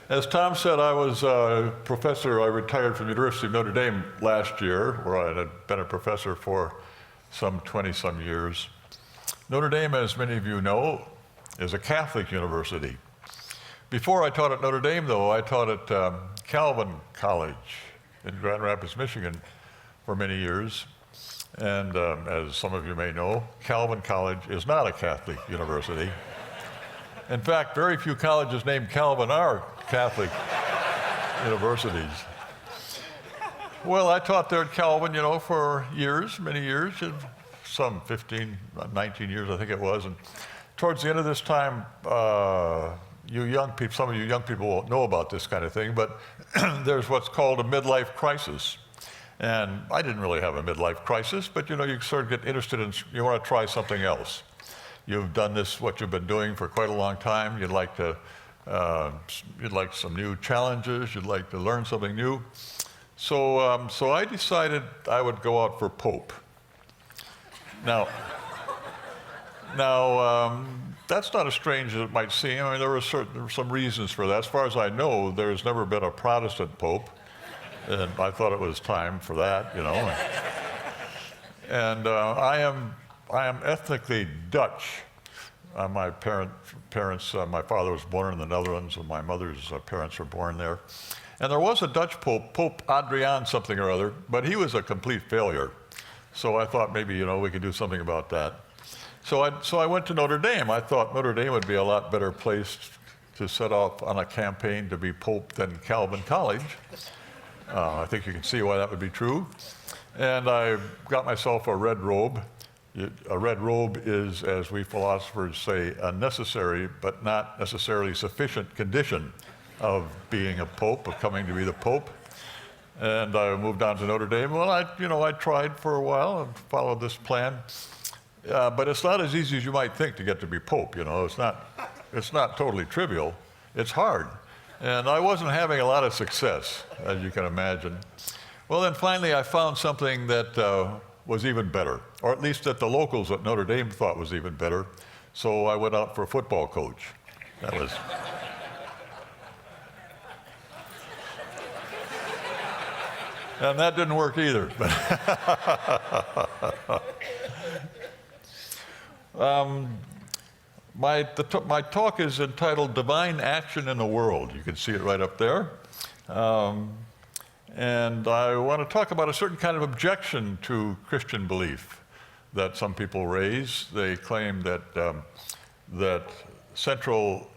As Tom said, I was a professor. I retired from the University of Notre Dame last year, where I had been a professor for some 20-some years. Notre Dame, as many of you know, is a Catholic university. Before I taught at Notre Dame, though, I taught at Calvin College in Grand Rapids, Michigan for many years. And as some of you may know, Calvin College is not a Catholic university. In fact, very few colleges named Calvin are Catholic universities. Well, I taught there at Calvin, for years, many years, some 15, 19 years, I think it was. And towards the end of this time, some of you young people won't know about this kind of thing, but there's what's called a midlife crisis. And I didn't really have a midlife crisis, but you sort of get interested in, you want to try something else. You've done what you've been doing for quite a long time. You'd like some new challenges. You'd like to learn something new. So I decided I would go out for Pope. Now, that's not as strange as it might seem. I mean, there were some reasons for that. As far as I know, there's never been a Protestant Pope, and I thought it was time for that, And I am ethnically Dutch. My parents, my father was born in the Netherlands, and my mother's parents were born there. And there was a Dutch Pope, Pope Adriaan something or other, but he was a complete failure. So I thought maybe, we could do something about that. So I went to Notre Dame. I thought Notre Dame would be a lot better place to set off on a campaign to be Pope than Calvin College. I think you can see why that would be true. And I got myself a red robe. A red robe is, as we philosophers say, a necessary but not necessarily sufficient condition of being a pope, of coming to be the pope. And I moved on to Notre Dame. Well, I tried for a while and followed this plan. But it's not as easy as you might think to get to be pope. It's not totally trivial. It's hard. And I wasn't having a lot of success, as you can imagine. Well, then finally I found something that was even better, or at least that the locals at Notre Dame thought was even better. So I went out for a football coach. That was... And that didn't work either. My talk is entitled Divine Action in the World. You can see it right up there. And I want to talk about a certain kind of objection to Christian belief that some people raise. They claim that central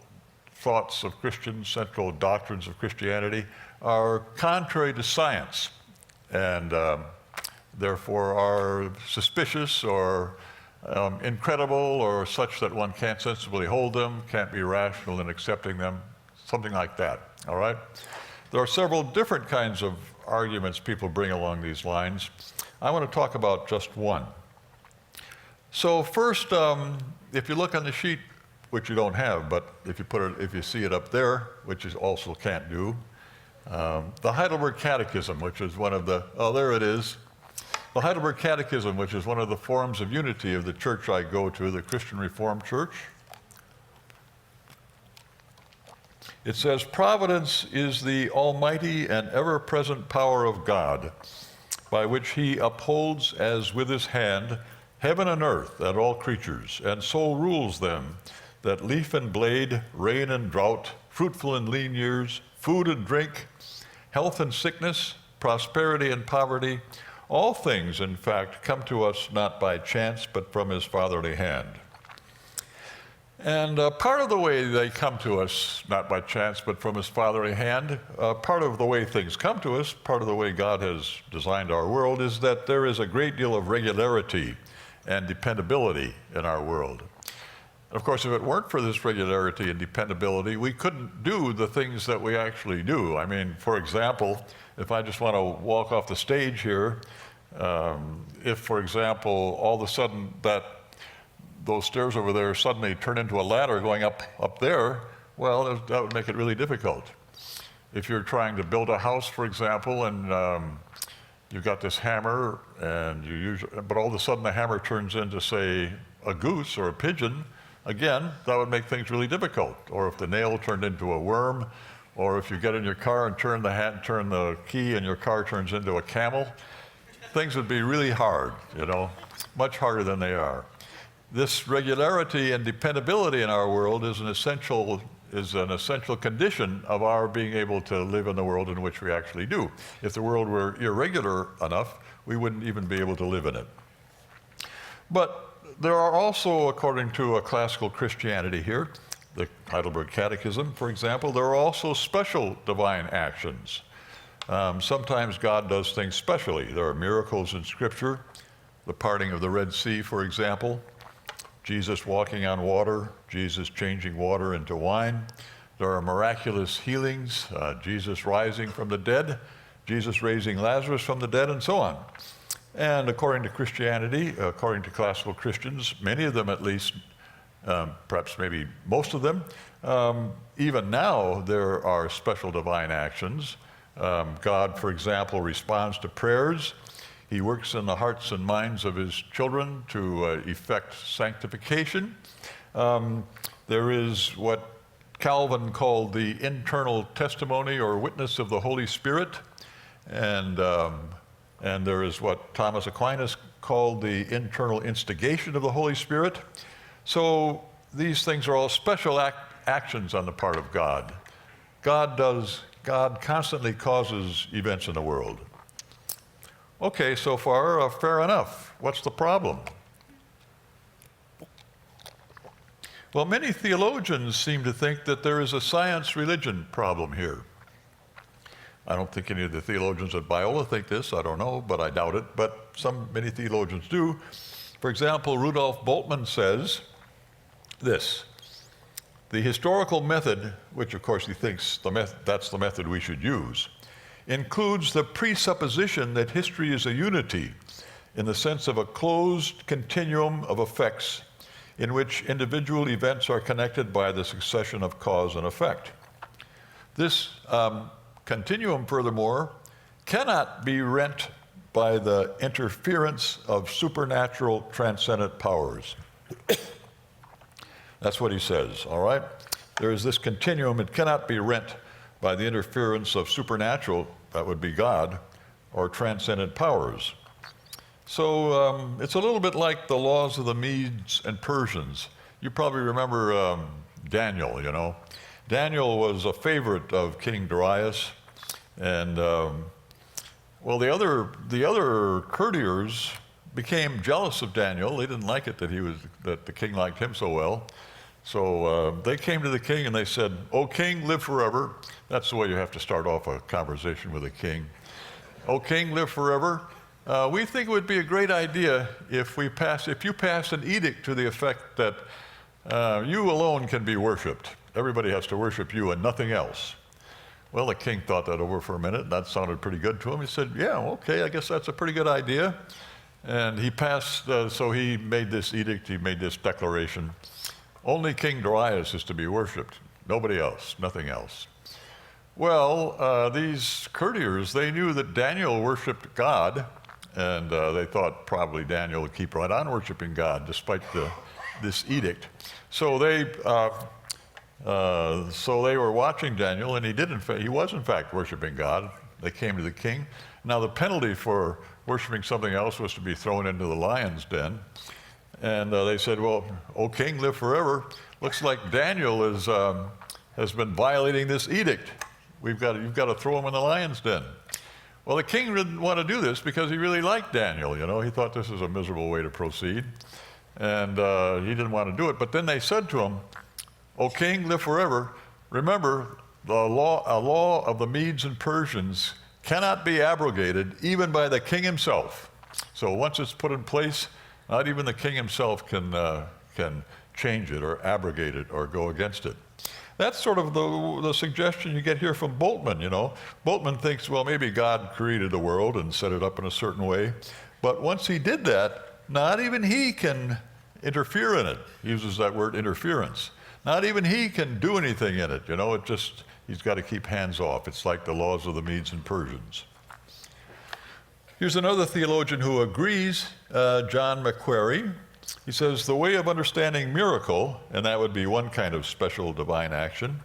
thoughts of Christians, central doctrines of Christianity are contrary to science and therefore are suspicious or incredible or such that one can't sensibly hold them, can't be rational in accepting them, something like that, all right? There are several different kinds of arguments people bring along these lines. I want to talk about just one. So first, if you look on the sheet, which you don't have, but if you see it up there, which you also can't do, the Heidelberg Catechism, which is one of the, there it is. The Heidelberg Catechism, which is one of the forms of unity of the church I go to, the Christian Reformed Church. It says, "Providence is the almighty and ever-present power of God, by which he upholds as with his hand heaven and earth and all creatures, and so rules them, that leaf and blade, rain and drought, fruitful and lean years, food and drink, health and sickness, prosperity and poverty, all things, in fact, come to us not by chance, but from his fatherly hand." And part of the way they come to us, not by chance, but from his fatherly hand, part of the way things come to us, part of the way God has designed our world, is that there is a great deal of regularity and dependability in our world. Of course, if it weren't for this regularity and dependability, we couldn't do the things that we actually do. I mean, for example, if I just want to walk off the stage here, if, for example, all of a sudden those stairs over there suddenly turn into a ladder going up there, well, that would make it really difficult. If you're trying to build a house, for example, and you've got this hammer, but all of a sudden the hammer turns into, say, a goose or a pigeon, again, that would make things really difficult. Or if the nail turned into a worm, or if you get in your car and turn the key and your car turns into a camel, things would be really hard, much harder than they are. This regularity and dependability in our world is an essential condition of our being able to live in the world in which we actually do. If the world were irregular enough, we wouldn't even be able to live in it. But there are also, according to a classical Christianity here, the Heidelberg Catechism, for example, there are also special divine actions. Sometimes God does things specially. There are miracles in Scripture, the parting of the Red Sea, for example, Jesus walking on water, Jesus changing water into wine. There are miraculous healings, Jesus rising from the dead, Jesus raising Lazarus from the dead, and so on. And according to Christianity, according to classical Christians, many of them at least, perhaps maybe most of them, even now there are special divine actions. God, for example, responds to prayers. He works in the hearts and minds of his children to effect sanctification. There is what Calvin called the internal testimony or witness of the Holy Spirit. And there is what Thomas Aquinas called the internal instigation of the Holy Spirit. So these things are all special actions on the part of God. God constantly causes events in the world. Okay, so far, fair enough. What's the problem? Well, many theologians seem to think that there is a science-religion problem here. I don't think any of the theologians at Biola think this, I don't know, but I doubt it, but many theologians do. For example, Rudolf Bultmann says this: the historical method, which of course he thinks that's the method we should use, includes the presupposition that history is a unity in the sense of a closed continuum of effects in which individual events are connected by the succession of cause and effect. This continuum, furthermore, cannot be rent by the interference of supernatural transcendent powers. That's what he says, all right? There is this continuum, it cannot be rent by the interference of supernatural, that would be God, or transcendent powers. So it's a little bit like the laws of the Medes and Persians. You probably remember Daniel, Daniel was a favorite of King Darius, and well, the other courtiers became jealous of Daniel. They didn't like it that the king liked him so well. So they came to the king and they said, "O king, live forever." That's the way you have to start off a conversation with a king. "O king, live forever. We think it would be a great idea if you pass an edict to the effect that you alone can be worshipped. Everybody has to worship you and nothing else." Well, the king thought that over for a minute, and that sounded pretty good to him. He said, "Yeah, okay, I guess that's a pretty good idea." And he passed, so he made this edict, he made this declaration: only King Darius is to be worshipped, nobody else, nothing else. Well, these courtiers, they knew that Daniel worshiped God, and they thought probably Daniel would keep right on worshiping God despite this edict. So they were watching Daniel, and he was in fact worshiping God. They came to the king. Now the penalty for worshiping something else was to be thrown into the lion's den. And they said, "Well, O king, live forever. Looks like Daniel has been violating this edict. You've got to throw him in the lion's den." Well, the king didn't want to do this because he really liked Daniel. He thought this was a miserable way to proceed, and he didn't want to do it. But then they said to him, "O king, live forever. Remember, a law of the Medes and Persians cannot be abrogated even by the king himself." So once it's put in place, not even the king himself can change it or abrogate it or go against it. That's sort of the suggestion you get here from Bultmann, Bultmann thinks, well, maybe God created the world and set it up in a certain way, but once he did that, not even he can interfere in it. He uses that word, interference. Not even he can do anything in it, he's got to keep hands off. It's like the laws of the Medes and Persians. Here's another theologian who agrees, John Macquarie. He says, the way of understanding miracle, and that would be one kind of special divine action,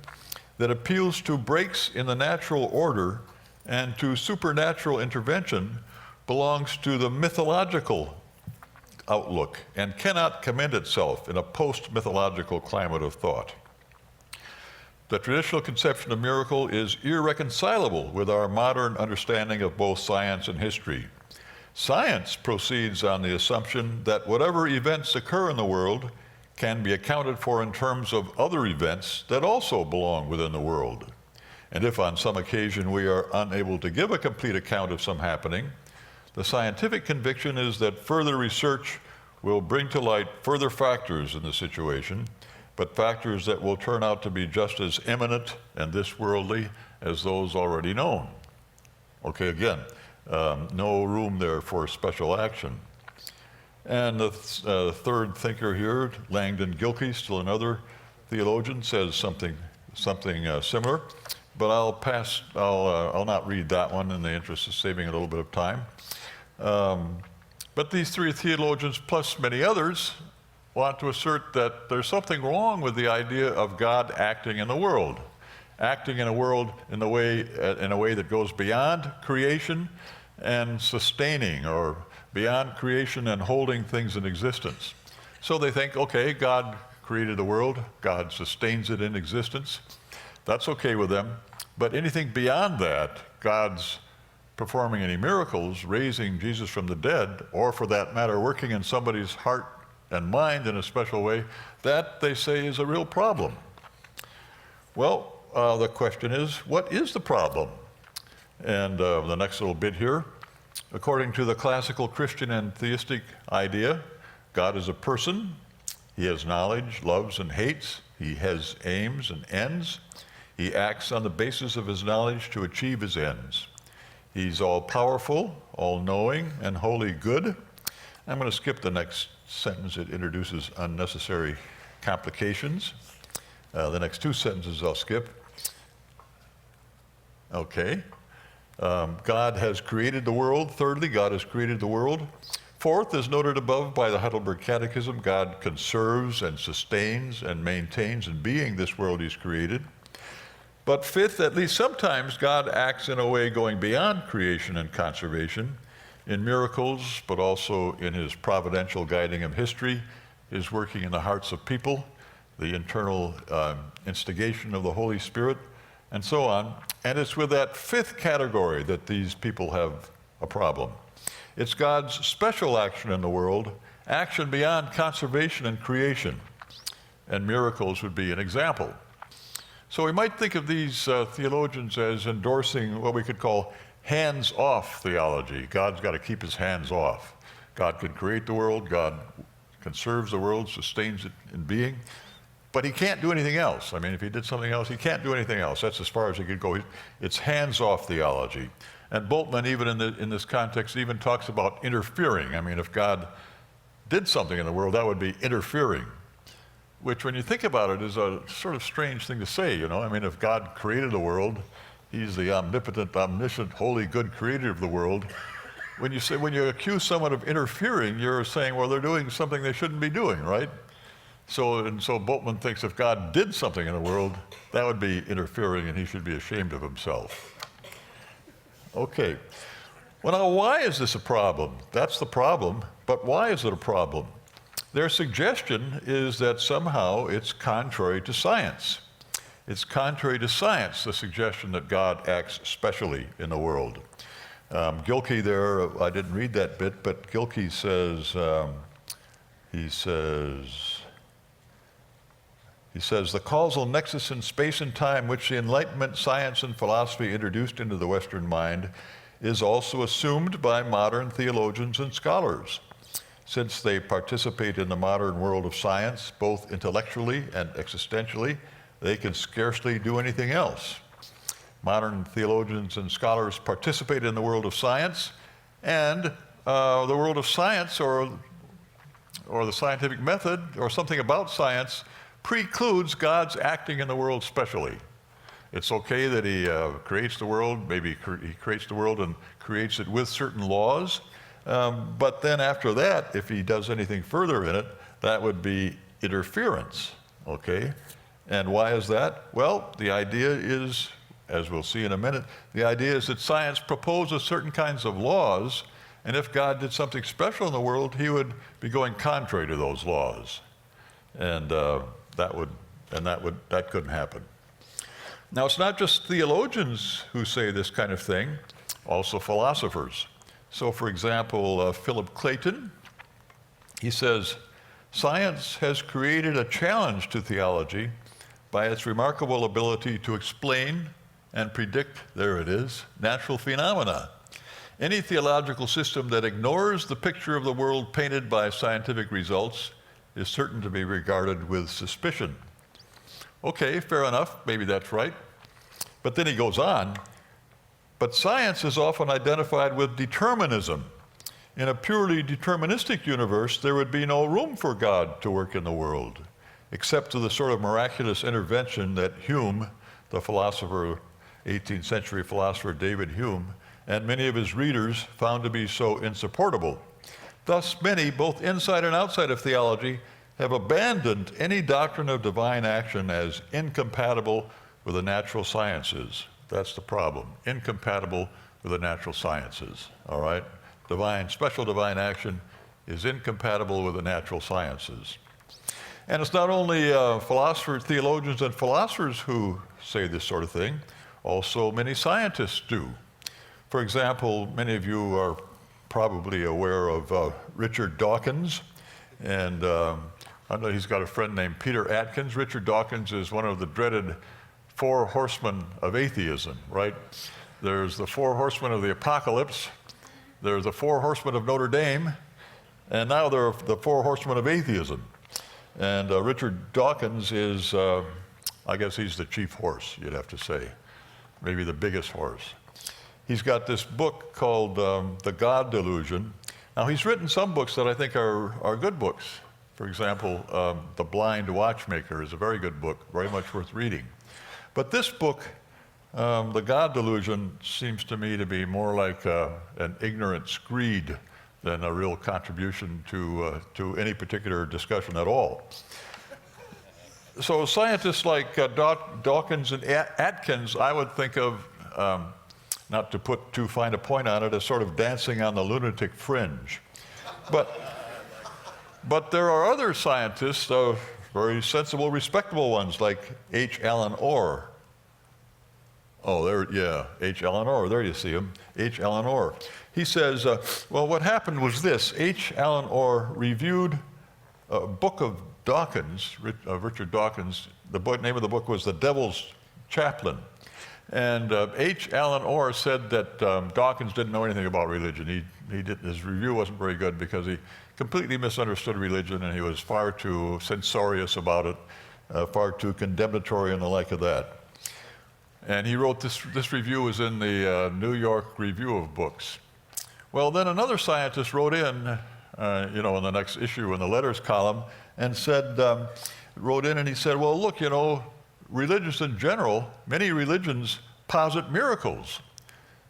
that appeals to breaks in the natural order and to supernatural intervention belongs to the mythological outlook and cannot commend itself in a post-mythological climate of thought. The traditional conception of miracle is irreconcilable with our modern understanding of both science and history. Science proceeds on the assumption that whatever events occur in the world can be accounted for in terms of other events that also belong within the world. And if on some occasion we are unable to give a complete account of some happening, the scientific conviction is that further research will bring to light further factors in the situation, but factors that will turn out to be just as imminent and this worldly as those already known. Okay, again, no room there for special action. And the third thinker here, Langdon Gilkey, still another theologian, says something similar, but I'll not read that one in the interest of saving a little bit of time. But these three theologians, plus many others, want to assert that there's something wrong with the idea of God acting in the world, acting in a world in a way that goes beyond creation and sustaining, or beyond creation and holding things in existence. So they think, okay, God created the world, God sustains it in existence. That's okay with them. But anything beyond that, God's performing any miracles, raising Jesus from the dead, or for that matter, working in somebody's heart and mind in a special way, that, they say, is a real problem. Well, the question is, what is the problem? And the next little bit here, according to the classical Christian and theistic idea, God is a person. He has knowledge, loves, and hates. He has aims and ends. He acts on the basis of his knowledge to achieve his ends. He's all-powerful, all-knowing, and wholly good. I'm going to skip the next sentence. It introduces unnecessary complications. The next two sentences I'll skip. Okay. God has created the world. Thirdly, God has created the world. Fourth, as noted above by the Heidelberg Catechism, God conserves and sustains and maintains in being this world he's created. But fifth, at least sometimes, God acts in a way going beyond creation and conservation, in miracles, but also in his providential guiding of history, his working in the hearts of people, the internal instigation of the Holy Spirit, and so on. And it's with that fifth category that these people have a problem. It's God's special action in the world, action beyond conservation and creation, and miracles would be an example. So we might think of these theologians as endorsing what we could call hands-off theology. God's got to keep his hands off. God can create the world, God conserves the world, sustains it in being, but he can't do anything else. I mean, if he did something else, he can't do anything else. That's as far as he could go. It's hands-off theology. And Bultmann, even in this context, even talks about interfering. I mean, if God did something in the world, that would be interfering, which, when you think about it, is a sort of strange thing to say, you know? I mean, if God created the world, he's the omnipotent, omniscient, holy, good creator of the world. When you accuse someone of interfering, you're saying, well, they're doing something they shouldn't be doing, right? So Bultmann thinks if God did something in the world, that would be interfering, and he should be ashamed of himself. Okay. Well, now, why is this a problem? That's the problem, but why is it a problem? Their suggestion is that somehow it's contrary to science. It's contrary to science, the suggestion that God acts specially in the world. Gilkey there, I didn't read that bit, but Gilkey says, he says, the causal nexus in space and time which the Enlightenment, science, and philosophy introduced into the Western mind is also assumed by modern theologians and scholars. Since they participate in the modern world of science, both intellectually and existentially, they can scarcely do anything else. Modern theologians and scholars participate in the world of science, and the world of science, or the scientific method, or something about science, precludes God's acting in the world specially. It's okay that he creates the world, maybe he creates the world and creates it with certain laws, but then after that, if he does anything further in it, that would be interference, okay? And why is that? Well, the idea is, as we'll see in a minute, the idea is that science proposes certain kinds of laws, and if God did something special in the world, he would be going contrary to those laws. And that couldn't happen. Now, it's not just theologians who say this kind of thing, also philosophers. So, for example, Philip Clayton, he says, science has created a challenge to theology by its remarkable ability to explain and predict, there it is, natural phenomena. Any theological system that ignores the picture of the world painted by scientific results is certain to be regarded with suspicion. Okay, fair enough, maybe that's right. But then he goes on, but science is often identified with determinism. In a purely deterministic universe, there would be no room for God to work in the world, except to the sort of miraculous intervention that Hume, the philosopher, 18th century philosopher David Hume, and many of his readers found to be so insupportable. Thus, many, both inside and outside of theology, have abandoned any doctrine of divine action as incompatible with the natural sciences. That's the problem, incompatible with the natural sciences, all right? Special divine action is incompatible with the natural sciences. And it's not only philosophers, theologians, and philosophers who say this sort of thing, also many scientists do. For example, many of you are probably aware of Richard Dawkins, and I know he's got a friend named Peter Atkins. Richard Dawkins is one of the dreaded four horsemen of atheism, right? There's the four horsemen of the apocalypse, there's the four horsemen of Notre Dame, and now there are the four horsemen of atheism. And Richard Dawkins is, I guess he's the chief horse, you'd have to say, maybe the biggest horse. He's got this book called The God Delusion. Now, he's written some books that I think are good books. For example, The Blind Watchmaker is a very good book, very much worth reading. But this book, The God Delusion, seems to me to be more like an ignorant screed than a real contribution to any particular discussion at all. So scientists like Dawkins and Atkins, I would think of, not to put too fine a point on it, as sort of dancing on the lunatic fringe. But there are other scientists, very sensible, respectable ones, like H. Alan Orr. Oh, H. Alan Orr, there you see him, H. Alan Orr. He says, well, what happened was this. H. Alan Orr reviewed a book of Dawkins, Richard Dawkins. The name of the book was The Devil's Chaplain. And H. Alan Orr said that Dawkins didn't know anything about religion. His review wasn't very good because he completely misunderstood religion, and he was far too censorious about it, far too condemnatory and the like of that. And he wrote this review was in the New York Review of Books. Well, then another scientist wrote in, in the next issue in the letters column, and wrote in and he said, well, look, religions in general, many religions posit miracles,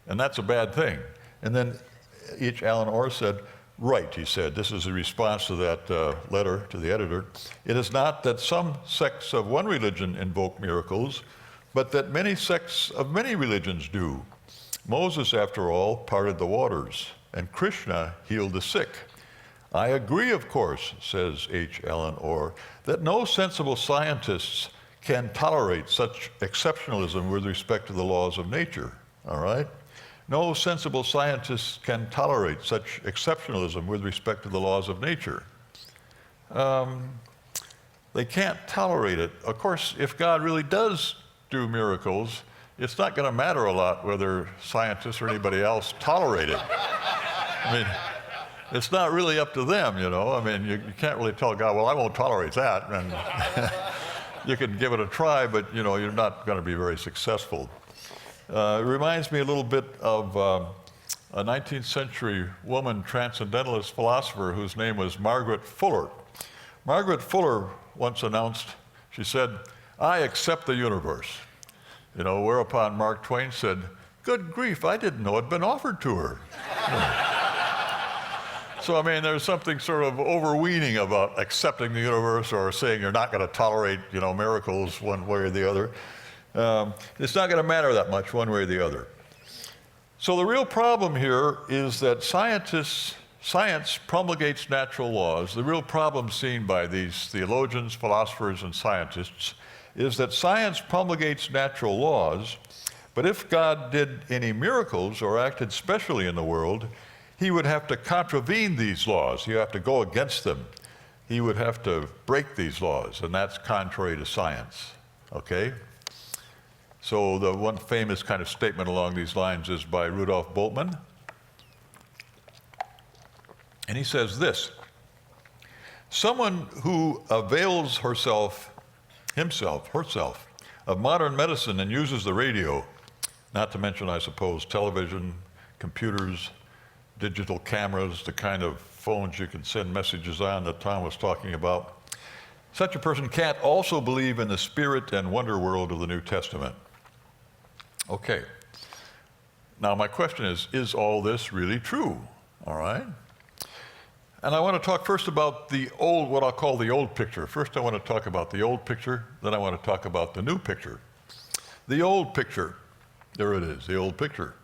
and that's a bad thing. And then H. Alan Orr said, right, he said, this is a response to that letter to the editor. It is not that some sects of one religion invoke miracles, but that many sects of many religions do. Moses, after all, parted the waters, and Krishna healed the sick. I agree, of course, says H. Alan Orr, that no sensible scientists can tolerate such exceptionalism with respect to the laws of nature, all right? No sensible scientists can tolerate such exceptionalism with respect to the laws of nature. They can't tolerate it. Of course, if God really does do miracles, it's not going to matter a lot whether scientists or anybody else tolerate it. I mean, it's not really up to them, I mean, you can't really tell God, well, I won't tolerate that. And you can give it a try, but, you're not going to be very successful. It reminds me a little bit of a 19th century woman transcendentalist philosopher whose name was Margaret Fuller. Margaret Fuller once announced, she said, I accept the universe. Whereupon Mark Twain said, good grief, I didn't know it'd been offered to her. So, I mean, there's something sort of overweening about accepting the universe or saying you're not going to tolerate, miracles one way or the other. It's not going to matter that much one way or the other. So the real problem here is that science promulgates natural laws. The real problem seen by these theologians, philosophers, and scientists is that science promulgates natural laws, but if God did any miracles or acted specially in the world, he would have to contravene these laws. He would have to go against them. He would have to break these laws, and that's contrary to science, okay? So the one famous kind of statement along these lines is by Rudolf Bultmann. And he says this: someone who avails herself, of modern medicine and uses the radio, not to mention, I suppose, television, computers, digital cameras, the kind of phones you can send messages on that Tom was talking about, such a person can't also believe in the spirit and wonder world of the New Testament. Okay. Now my question is all this really true? All right. And I want to talk first about what I'll call the old picture. First I want to talk about the old picture, then I want to talk about the new picture. The old picture, there it is, the old picture.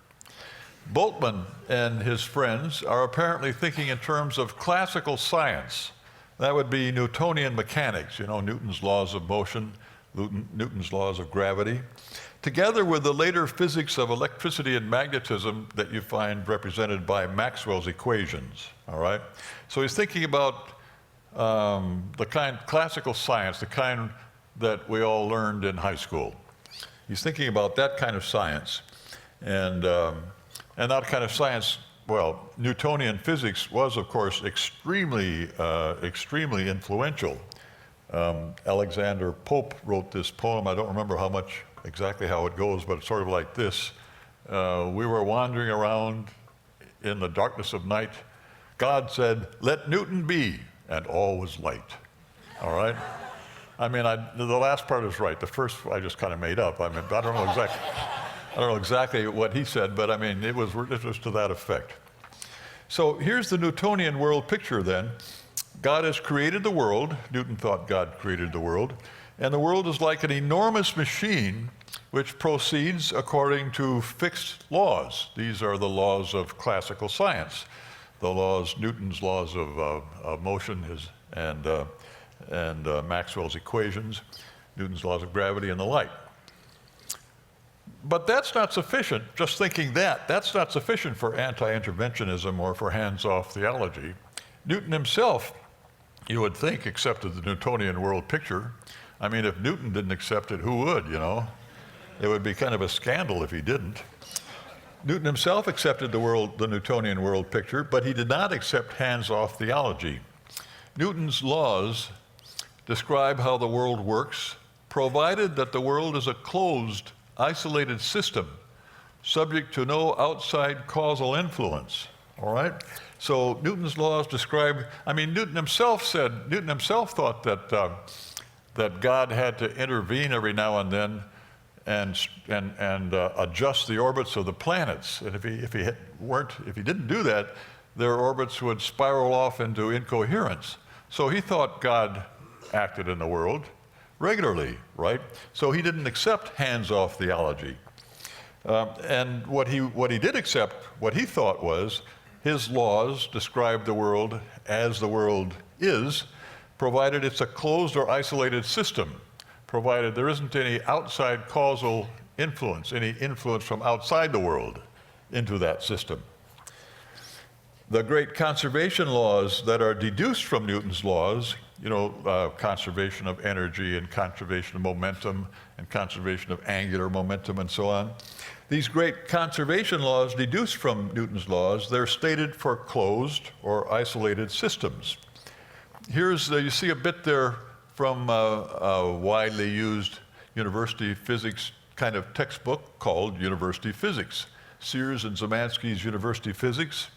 Bultmann and his friends are apparently thinking in terms of classical science. That would be Newtonian mechanics, Newton's laws of motion, Newton's laws of gravity, together with the later physics of electricity and magnetism that you find represented by Maxwell's equations, all right? So he's thinking about the classical science, the kind that we all learned in high school. He's thinking about that kind of science. And that kind of science, well, Newtonian physics was, of course, extremely influential. Alexander Pope wrote this poem. I don't remember exactly how it goes, but it's sort of like this. We were wandering around in the darkness of night. God said, "Let Newton be," and all was light. All right? I mean, the last part is right. The first I just kind of made up. I mean, I don't know exactly what he said, but I mean, it was to that effect. So here's the Newtonian world picture then. God has created the world. Newton thought God created the world. And the world is like an enormous machine which proceeds according to fixed laws. These are the laws of classical science. Newton's laws of motion and Maxwell's equations, Newton's laws of gravity and the like. But that's not sufficient, just thinking that's not sufficient for anti-interventionism or for hands-off theology. Newton himself, you would think, accepted the Newtonian world picture. I mean, if Newton didn't accept it, who would, It would be kind of a scandal if he didn't. Newton himself accepted the Newtonian world picture, but he did not accept hands-off theology. Newton's laws describe how the world works, provided that the world is a closed, isolated system, subject to no outside causal influence, all right? So Newton's laws describe, Newton himself thought that God had to intervene every now and then and adjust the orbits of the planets. And if he didn't do that, their orbits would spiral off into incoherence. So he thought God acted in the world regularly, right? So he didn't accept hands-off theology. And what he did accept, what he thought was, his laws describe the world as the world is, provided it's a closed or isolated system, provided there isn't any outside causal influence, any influence from outside the world into that system. The great conservation laws that are deduced from Newton's laws, conservation of energy and conservation of momentum and conservation of angular momentum and so on. These great conservation laws deduced from Newton's laws, they're stated for closed or isolated systems. You see a bit there from a widely used university physics kind of textbook called University Physics, Sears and Zemansky's University Physics.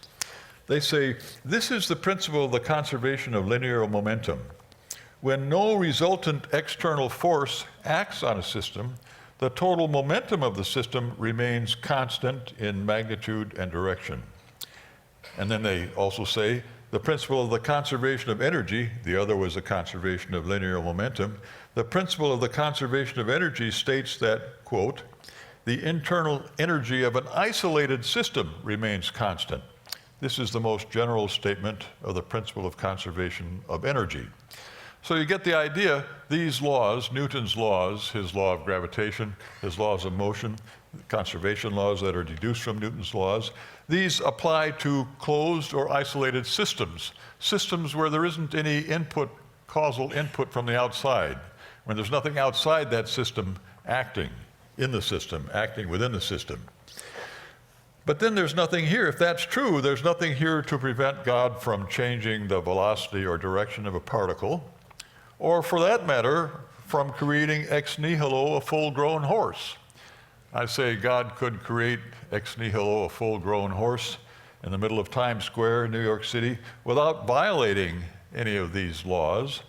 They say, this is the principle of the conservation of linear momentum. When no resultant external force acts on a system, the total momentum of the system remains constant in magnitude and direction. And then they also say, the principle of the conservation of energy, the other was the conservation of linear momentum. The principle of the conservation of energy states that, quote, the internal energy of an isolated system remains constant. This is the most general statement of the principle of conservation of energy. So you get the idea, these laws, Newton's laws, his law of gravitation, his laws of motion, conservation laws that are deduced from Newton's laws, these apply to closed or isolated systems, systems where there isn't any input, causal input from the outside, when there's nothing outside that system acting in the system, acting within the system. But then there's nothing here. If that's true, there's nothing here to prevent God from changing the velocity or direction of a particle, or for that matter, from creating ex nihilo a full-grown horse. I say God could create ex nihilo a full-grown horse in the middle of Times Square, New York City, without violating any of these laws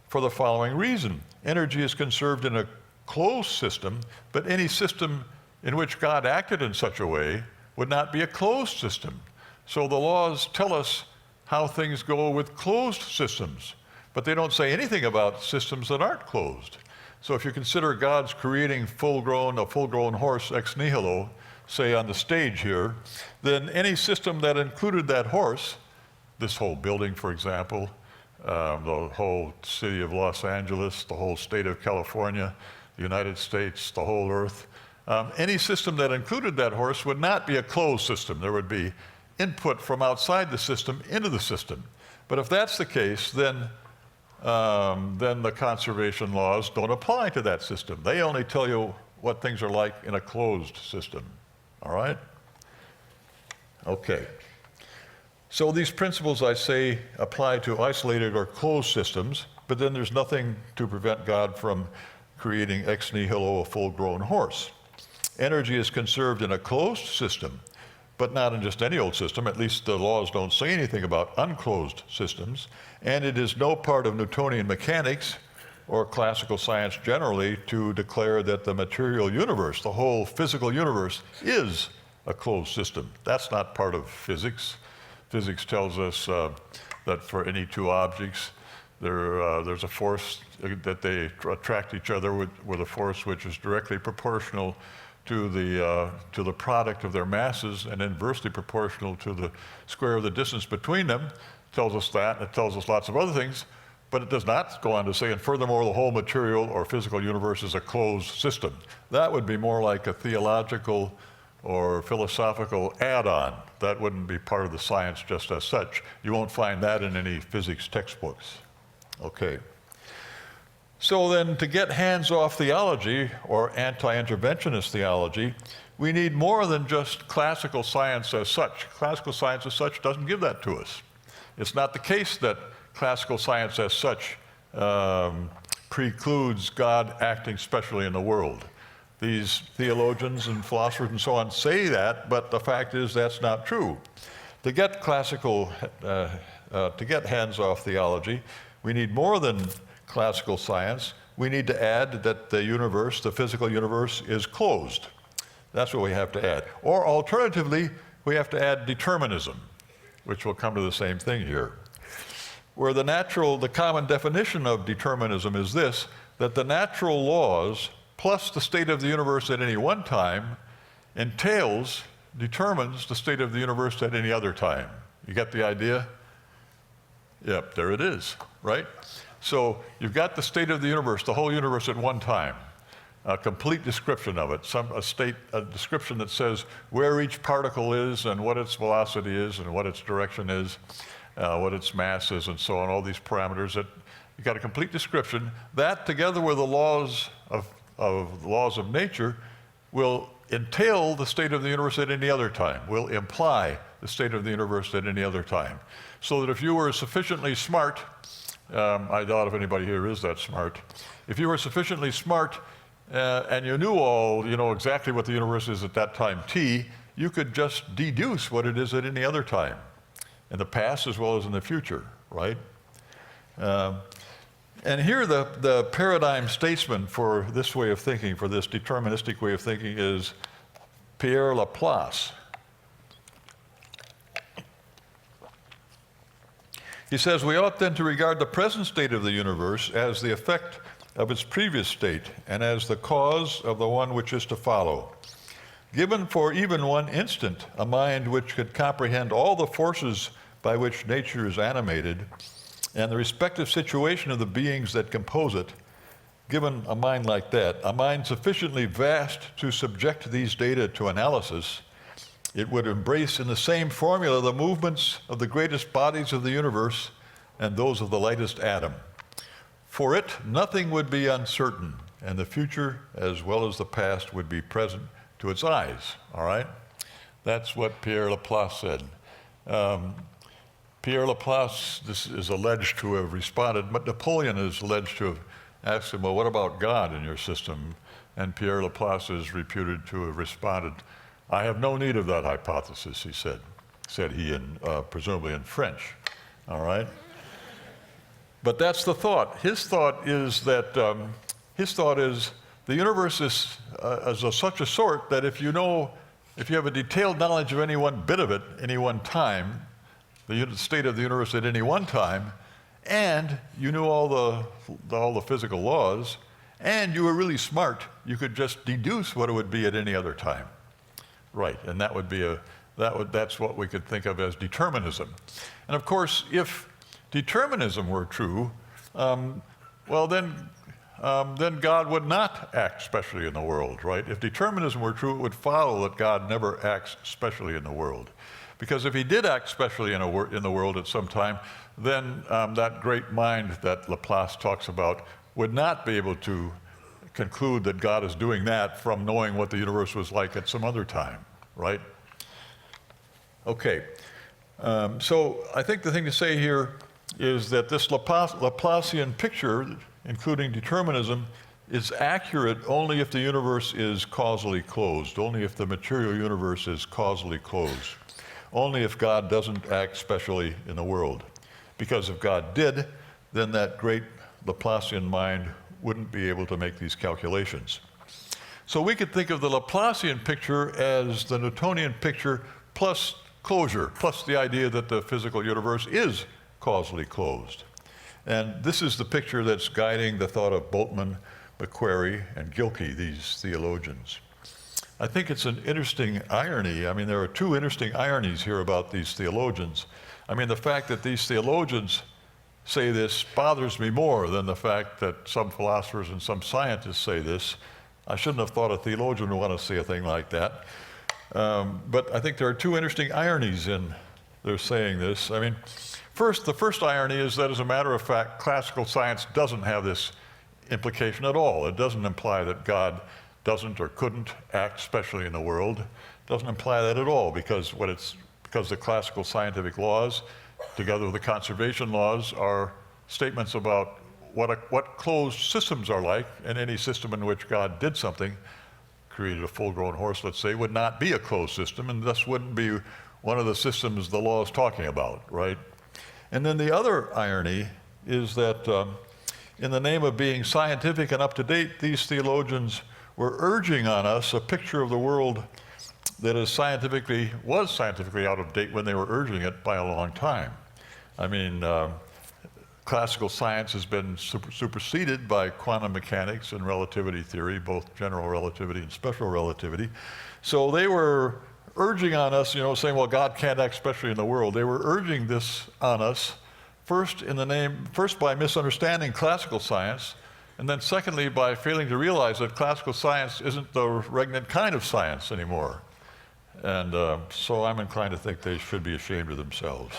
for the following reason. Energy is conserved in a closed system, but any system in which God acted in such a way would not be a closed system. So the laws tell us how things go with closed systems, but they don't say anything about systems that aren't closed. So if you consider God's creating a full-grown horse ex nihilo, say on the stage here, then any system that included that horse, this whole building, for example, the whole city of Los Angeles, the whole state of California, the United States, the whole earth, any system that included that horse would not be a closed system. There would be input from outside the system into the system. But if that's the case, then the conservation laws don't apply to that system. They only tell you what things are like in a closed system. All right? Okay. So these principles, I say, apply to isolated or closed systems, but then there's nothing to prevent God from creating ex nihilo a full-grown horse. Energy is conserved in a closed system, but not in just any old system. At least the laws don't say anything about unclosed systems, and it is no part of Newtonian mechanics or classical science generally to declare that the material universe, the whole physical universe, is a closed system. That's not part of physics. Physics tells us that for any two objects, there's a force that they attract each other with a force which is directly proportional to the product of their masses and inversely proportional to the square of the distance between them. It tells us that, and it tells us lots of other things, but it does not go on to say, and furthermore, the whole material or physical universe is a closed system. That would be more like a theological or philosophical add-on. That wouldn't be part of the science just as such. You won't find that in any physics textbooks. Okay. So then, to get hands-off theology or anti-interventionist theology, we need more than just classical science as such. Classical science as such doesn't give that to us. It's not the case that classical science as such precludes God acting specially in the world. These theologians and philosophers and so on say that, but the fact is that's not true. To get hands-off theology, we need more than classical science. We need to add that the universe, the physical universe, is closed. That's what we have to add. Or alternatively, we have to add determinism, which will come to the same thing here. Where the common definition of determinism is this, that the natural laws plus the state of the universe at any one time determines the state of the universe at any other time. You get the idea? Yep, there it is, right? So you've got the state of the universe, the whole universe at one time, a complete description of it, a description that says where each particle is and what its velocity is and what its direction is, what its mass is and so on, all these parameters. That you've got a complete description. That together with the laws of nature will entail the state of the universe at any other time, will imply the state of the universe at any other time. So that if you were sufficiently smart, I doubt if anybody here is that smart, if you were sufficiently smart and you knew exactly what the universe is at that time t, you could just deduce what it is at any other time, in the past as well as in the future, right? And here the paradigm statesman for this way of thinking, for this deterministic way of thinking, is Pierre Laplace. He says, we ought then to regard the present state of the universe as the effect of its previous state and as the cause of the one which is to follow. Given for even one instant a mind which could comprehend all the forces by which nature is animated and the respective situation of the beings that compose it, given a mind like that, a mind sufficiently vast to subject these data to analysis, it would embrace in the same formula the movements of the greatest bodies of the universe and those of the lightest atom. For it, nothing would be uncertain, and the future as well as the past would be present to its eyes, all right? That's what Pierre Laplace said. Pierre Laplace is alleged to have responded, but Napoleon is alleged to have asked him, well, what about God in your system? And Pierre Laplace is reputed to have responded, I have no need of that hypothesis, he said he presumably in French, all right? But that's the thought. His thought is that, the universe is of such a sort that if you have a detailed knowledge of any one bit of it, any one time, the state of the universe at any one time, and you knew all the physical laws, and you were really smart, you could just deduce what it would be at any other time. Right, and that would be that's what we could think of as determinism. And of course, if determinism were true, well then God would not act specially in the world, right? If determinism were true, it would follow that God never acts specially in the world. Because if he did act specially in the world at some time, then that great mind that Laplace talks about would not be able to conclude that God is doing that from knowing what the universe was like at some other time, right? Okay, so I think the thing to say here is that this Laplacian picture, including determinism, is accurate only if the universe is causally closed, only if the material universe is causally closed, only if God doesn't act specially in the world. Because if God did, then that great Laplacian mind wouldn't be able to make these calculations. So we could think of the Laplacian picture as the Newtonian picture plus closure, plus the idea that the physical universe is causally closed. And this is the picture that's guiding the thought of Boltzmann, Macquarie, and Gilkey, these theologians. I think it's an interesting irony. I mean, there are two interesting ironies here about these theologians. I mean, the fact that these theologians say this bothers me more than the fact that some philosophers and some scientists say this. I shouldn't have thought a theologian would want to say a thing like that. But I think there are two interesting ironies in their saying this. I mean, the first irony is that, as a matter of fact, classical science doesn't have this implication at all. It doesn't imply that God doesn't or couldn't act specially in the world. It doesn't imply that at all, because the classical scientific laws, together with the conservation laws, are statements about what closed systems are like, and any system in which God did something, created a full-grown horse, let's say, would not be a closed system, and thus wouldn't be one of the systems the law is talking about, right? And then the other irony is that in the name of being scientific and up-to-date, these theologians were urging on us a picture of the world that was scientifically out of date when they were urging it by a long time. I mean, classical science has been superseded by quantum mechanics and relativity theory, both general relativity and special relativity. So they were urging on us, saying, well, God can't act specially in the world. They were urging this on us, first by misunderstanding classical science, and then secondly by failing to realize that classical science isn't the regnant kind of science anymore. And so I'm inclined to think they should be ashamed of themselves.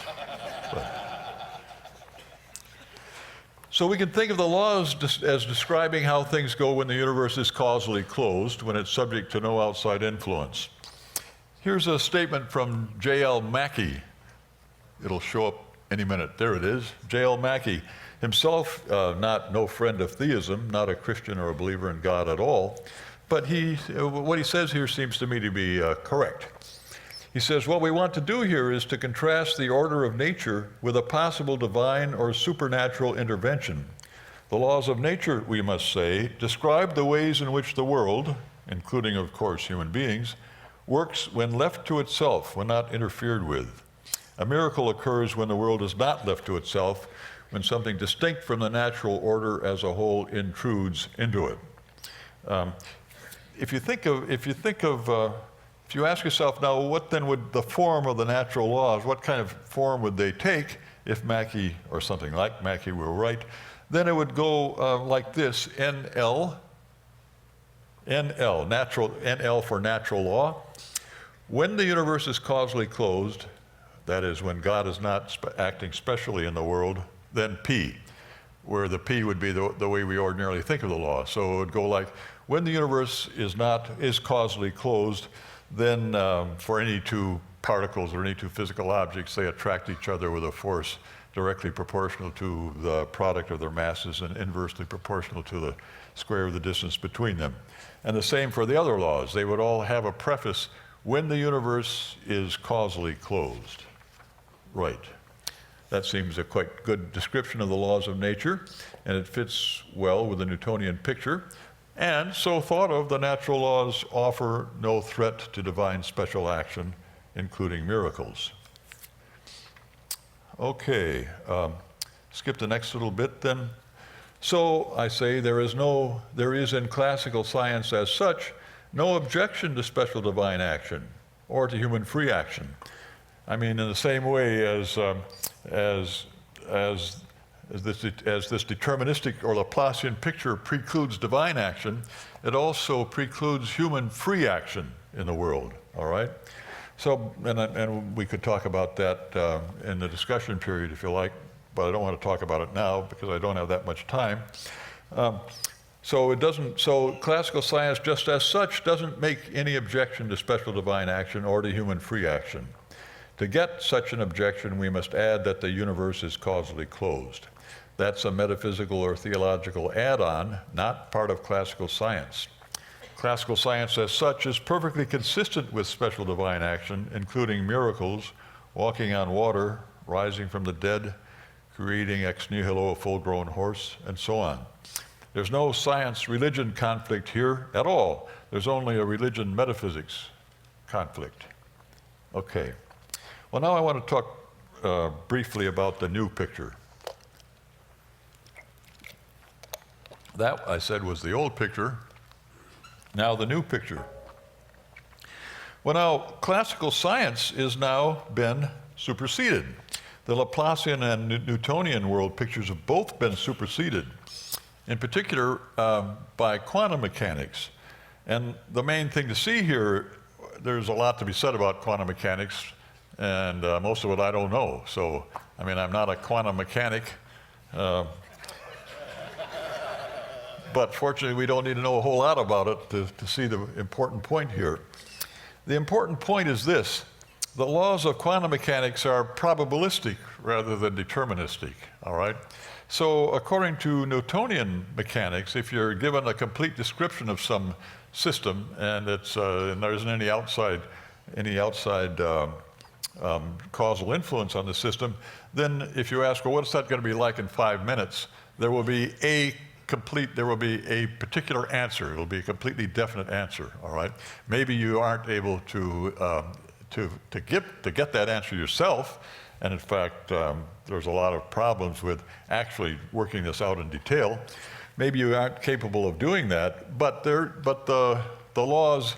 So we can think of the laws as describing how things go when the universe is causally closed, when it's subject to no outside influence. Here's a statement from J.L. Mackie. It'll show up any minute. There it is. J.L. Mackie, himself no friend of theism, not a Christian or a believer in God at all, but what he says here seems to me to be correct. He says, what we want to do here is to contrast the order of nature with a possible divine or supernatural intervention. The laws of nature, we must say, describe the ways in which the world, including, of course, human beings, works when left to itself, when not interfered with. A miracle occurs when the world is not left to itself, when something distinct from the natural order as a whole intrudes into it. If you ask yourself now, what then would the form of the natural laws, what kind of form would they take if Mackey, or something like Mackey, were right? Then it would go like this: NL, NL for natural law. When the universe is causally closed, that is, when God is not acting specially in the world, then P, where the P would be the way we ordinarily think of the law. So it would go like, when the universe is causally closed, then for any two particles or any two physical objects, they attract each other with a force directly proportional to the product of their masses and inversely proportional to the square of the distance between them. And the same for the other laws. They would all have a preface, when the universe is causally closed. Right. That seems a quite good description of the laws of nature, and it fits well with the Newtonian picture. And so thought of, the natural laws offer no threat to divine special action, including miracles. Okay, skip the next little bit then. So I say there is in classical science as such no objection to special divine action or to human free action. I mean, in the same way as this deterministic or Laplacian picture precludes divine action, it also precludes human free action in the world, all right? So, and we could talk about that in the discussion period if you like, but I don't want to talk about it now because I don't have that much time. So classical science just as such doesn't make any objection to special divine action or to human free action. To get such an objection, we must add that the universe is causally closed. That's a metaphysical or theological add-on, not part of classical science. Classical science as such is perfectly consistent with special divine action, including miracles, walking on water, rising from the dead, creating ex nihilo a full-grown horse, and so on. There's no science-religion conflict here at all. There's only a religion-metaphysics conflict. Okay. Well, now I want to talk briefly about the new picture. That, I said, was the old picture. Now the new picture. Well, now, classical science has now been superseded. The Laplacian and Newtonian world pictures have both been superseded, in particular by quantum mechanics. And the main thing to see here, there's a lot to be said about quantum mechanics, and most of it I don't know. So, I mean, I'm not a quantum mechanic. But fortunately, we don't need to know a whole lot about it to see the important point here. The important point is this: the laws of quantum mechanics are probabilistic rather than deterministic, all right? So according to Newtonian mechanics, if you're given a complete description of some system and there isn't any outside causal influence on the system, then if you ask, well, what's that going to be like in 5 minutes? There will be a particular answer. It'll be a completely definite answer, all right? Maybe you aren't able to get that answer yourself, and in fact, there's a lot of problems with actually working this out in detail. Maybe you aren't capable of doing that, but the laws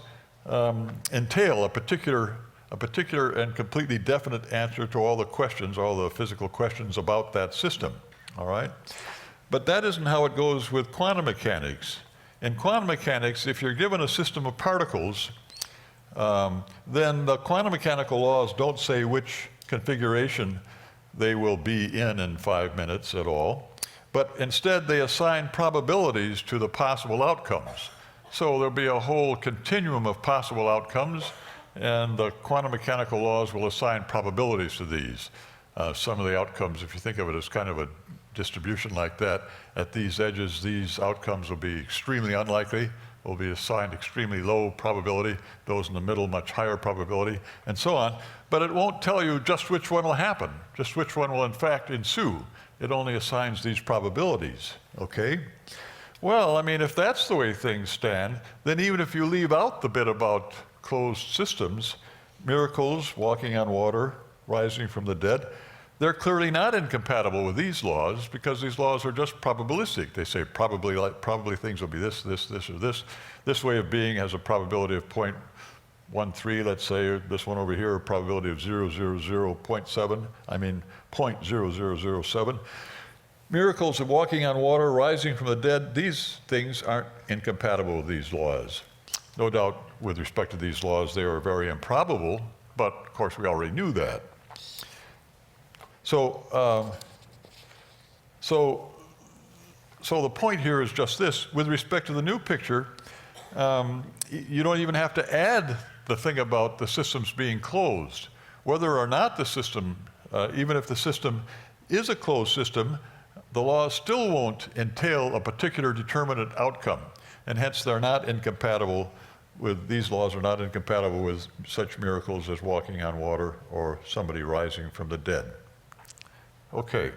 entail a particular and completely definite answer to all the questions, all the physical questions about that system, all right? But that isn't how it goes with quantum mechanics. In quantum mechanics, if you're given a system of particles, then the quantum mechanical laws don't say which configuration they will be in 5 minutes at all, but instead they assign probabilities to the possible outcomes. So there'll be a whole continuum of possible outcomes, and the quantum mechanical laws will assign probabilities to these. Some of the outcomes, if you think of it as kind of a distribution like that, at these edges, these outcomes will be extremely unlikely, will be assigned extremely low probability, those in the middle much higher probability, and so on. But it won't tell you just which one will happen, just which one will in fact ensue. It only assigns these probabilities, okay? Well, I mean, if that's the way things stand, then even if you leave out the bit about closed systems, miracles, walking on water, rising from the dead, they're clearly not incompatible with these laws because these laws are just probabilistic. They say probably things will be this, or this. This way of being has a probability of 0.13, let's say. This one over here, a probability of 0.0007. I mean 0.0007. Miracles of walking on water, rising from the dead, these things aren't incompatible with these laws. No doubt, with respect to these laws, they are very improbable, but of course we already knew that. So the point here is just this. With respect to the new picture, you don't even have to add the thing about the systems being closed. Whether or not the system, even if the system is a closed system, the laws still won't entail a particular determinate outcome, and hence they're not incompatible with, these laws are not incompatible with such miracles as walking on water or somebody rising from the dead. Okay.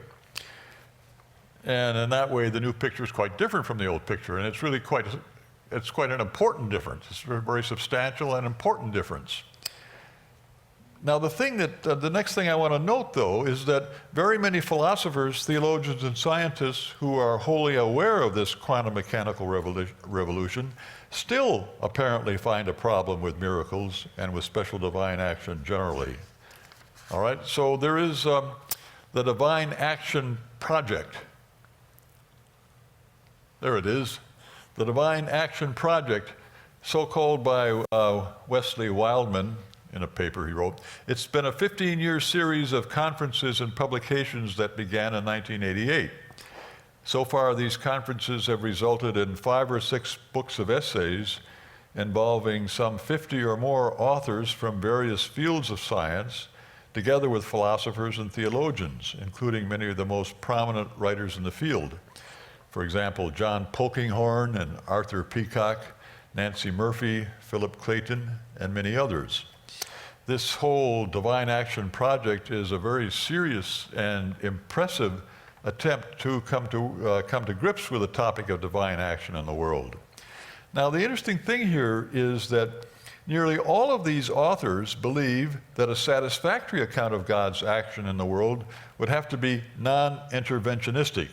And in that way, the new picture is quite different from the old picture, and it's really quite an important difference. It's a very substantial and important difference. Now, the next thing I want to note, though, is that very many philosophers, theologians, and scientists who are wholly aware of this quantum mechanical revolution still apparently find a problem with miracles and with special divine action generally. All right, so there is the Divine Action Project. There it is, the Divine Action Project, so called by Wesley Wildman in a paper he wrote. It's been a 15-year series of conferences and publications that began in 1988. So far, these conferences have resulted in 5 or 6 books of essays involving some 50 or more authors from various fields of science, together with philosophers and theologians, including many of the most prominent writers in the field. For example, John Polkinghorne and Arthur Peacock, Nancy Murphy, Philip Clayton, and many others. This whole Divine Action Project is a very serious and impressive attempt to come to grips with the topic of divine action in the world. Now, the interesting thing here is that nearly all of these authors believe that a satisfactory account of God's action in the world would have to be non-interventionistic.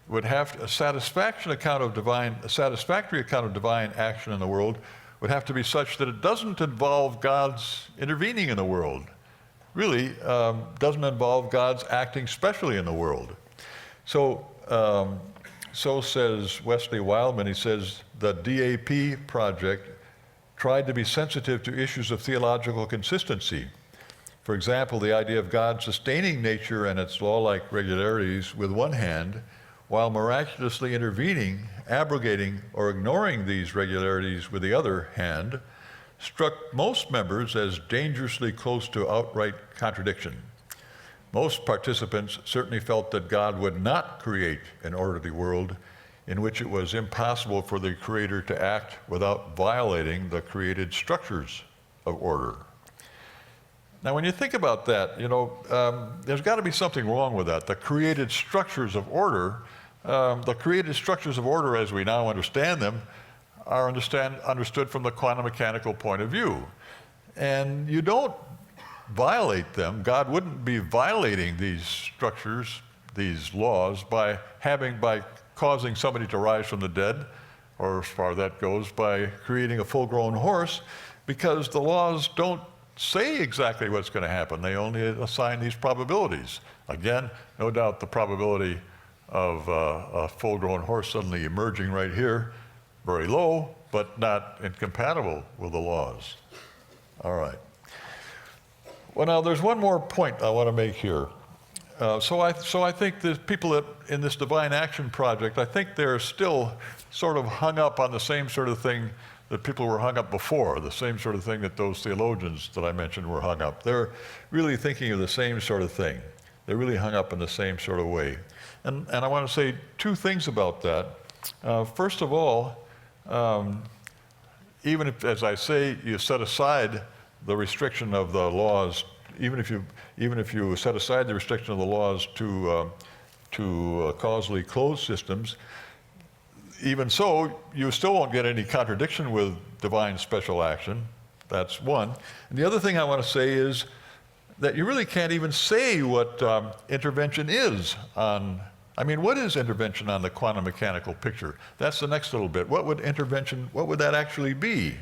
A satisfactory account of divine action in the world would have to be such that it doesn't involve God's intervening in the world. Really, doesn't involve God's acting specially in the world. So says Wesley Wildman. He says the DAP project tried to be sensitive to issues of theological consistency. For example, the idea of God sustaining nature and its law-like regularities with one hand, while miraculously intervening, abrogating, or ignoring these regularities with the other hand, struck most members as dangerously close to outright contradiction. Most participants certainly felt that God would not create an orderly world in which it was impossible for the Creator to act without violating the created structures of order. Now, when you think about that, there's got to be something wrong with that. The created structures of order as we now understand them are understood from the quantum mechanical point of view. And you don't violate them. God wouldn't be violating these structures, these laws, by causing somebody to rise from the dead, or as far as that goes, by creating a full-grown horse, because the laws don't say exactly what's going to happen. They only assign these probabilities. Again, no doubt the probability of a full-grown horse suddenly emerging right here, very low, but not incompatible with the laws. All right. Well, now there's one more point I want to make here. So I think the people that in this Divine Action Project, I think they're still sort of hung up on the same sort of thing that people were hung up before, the same sort of thing that those theologians that I mentioned were hung up. They're really thinking of the same sort of thing. They're really hung up in the same sort of way. And I want to say 2 things about that. First of all, even if, as I say, you set aside the restriction of the laws, even if you set aside the restriction of the laws to causally closed systems, even so, you still won't get any contradiction with divine special action. That's one. And the other thing I want to say is, that you really can't even say what intervention is on, I mean, what is intervention on the quantum mechanical picture? That's the next little bit. What would intervention, what would that actually be?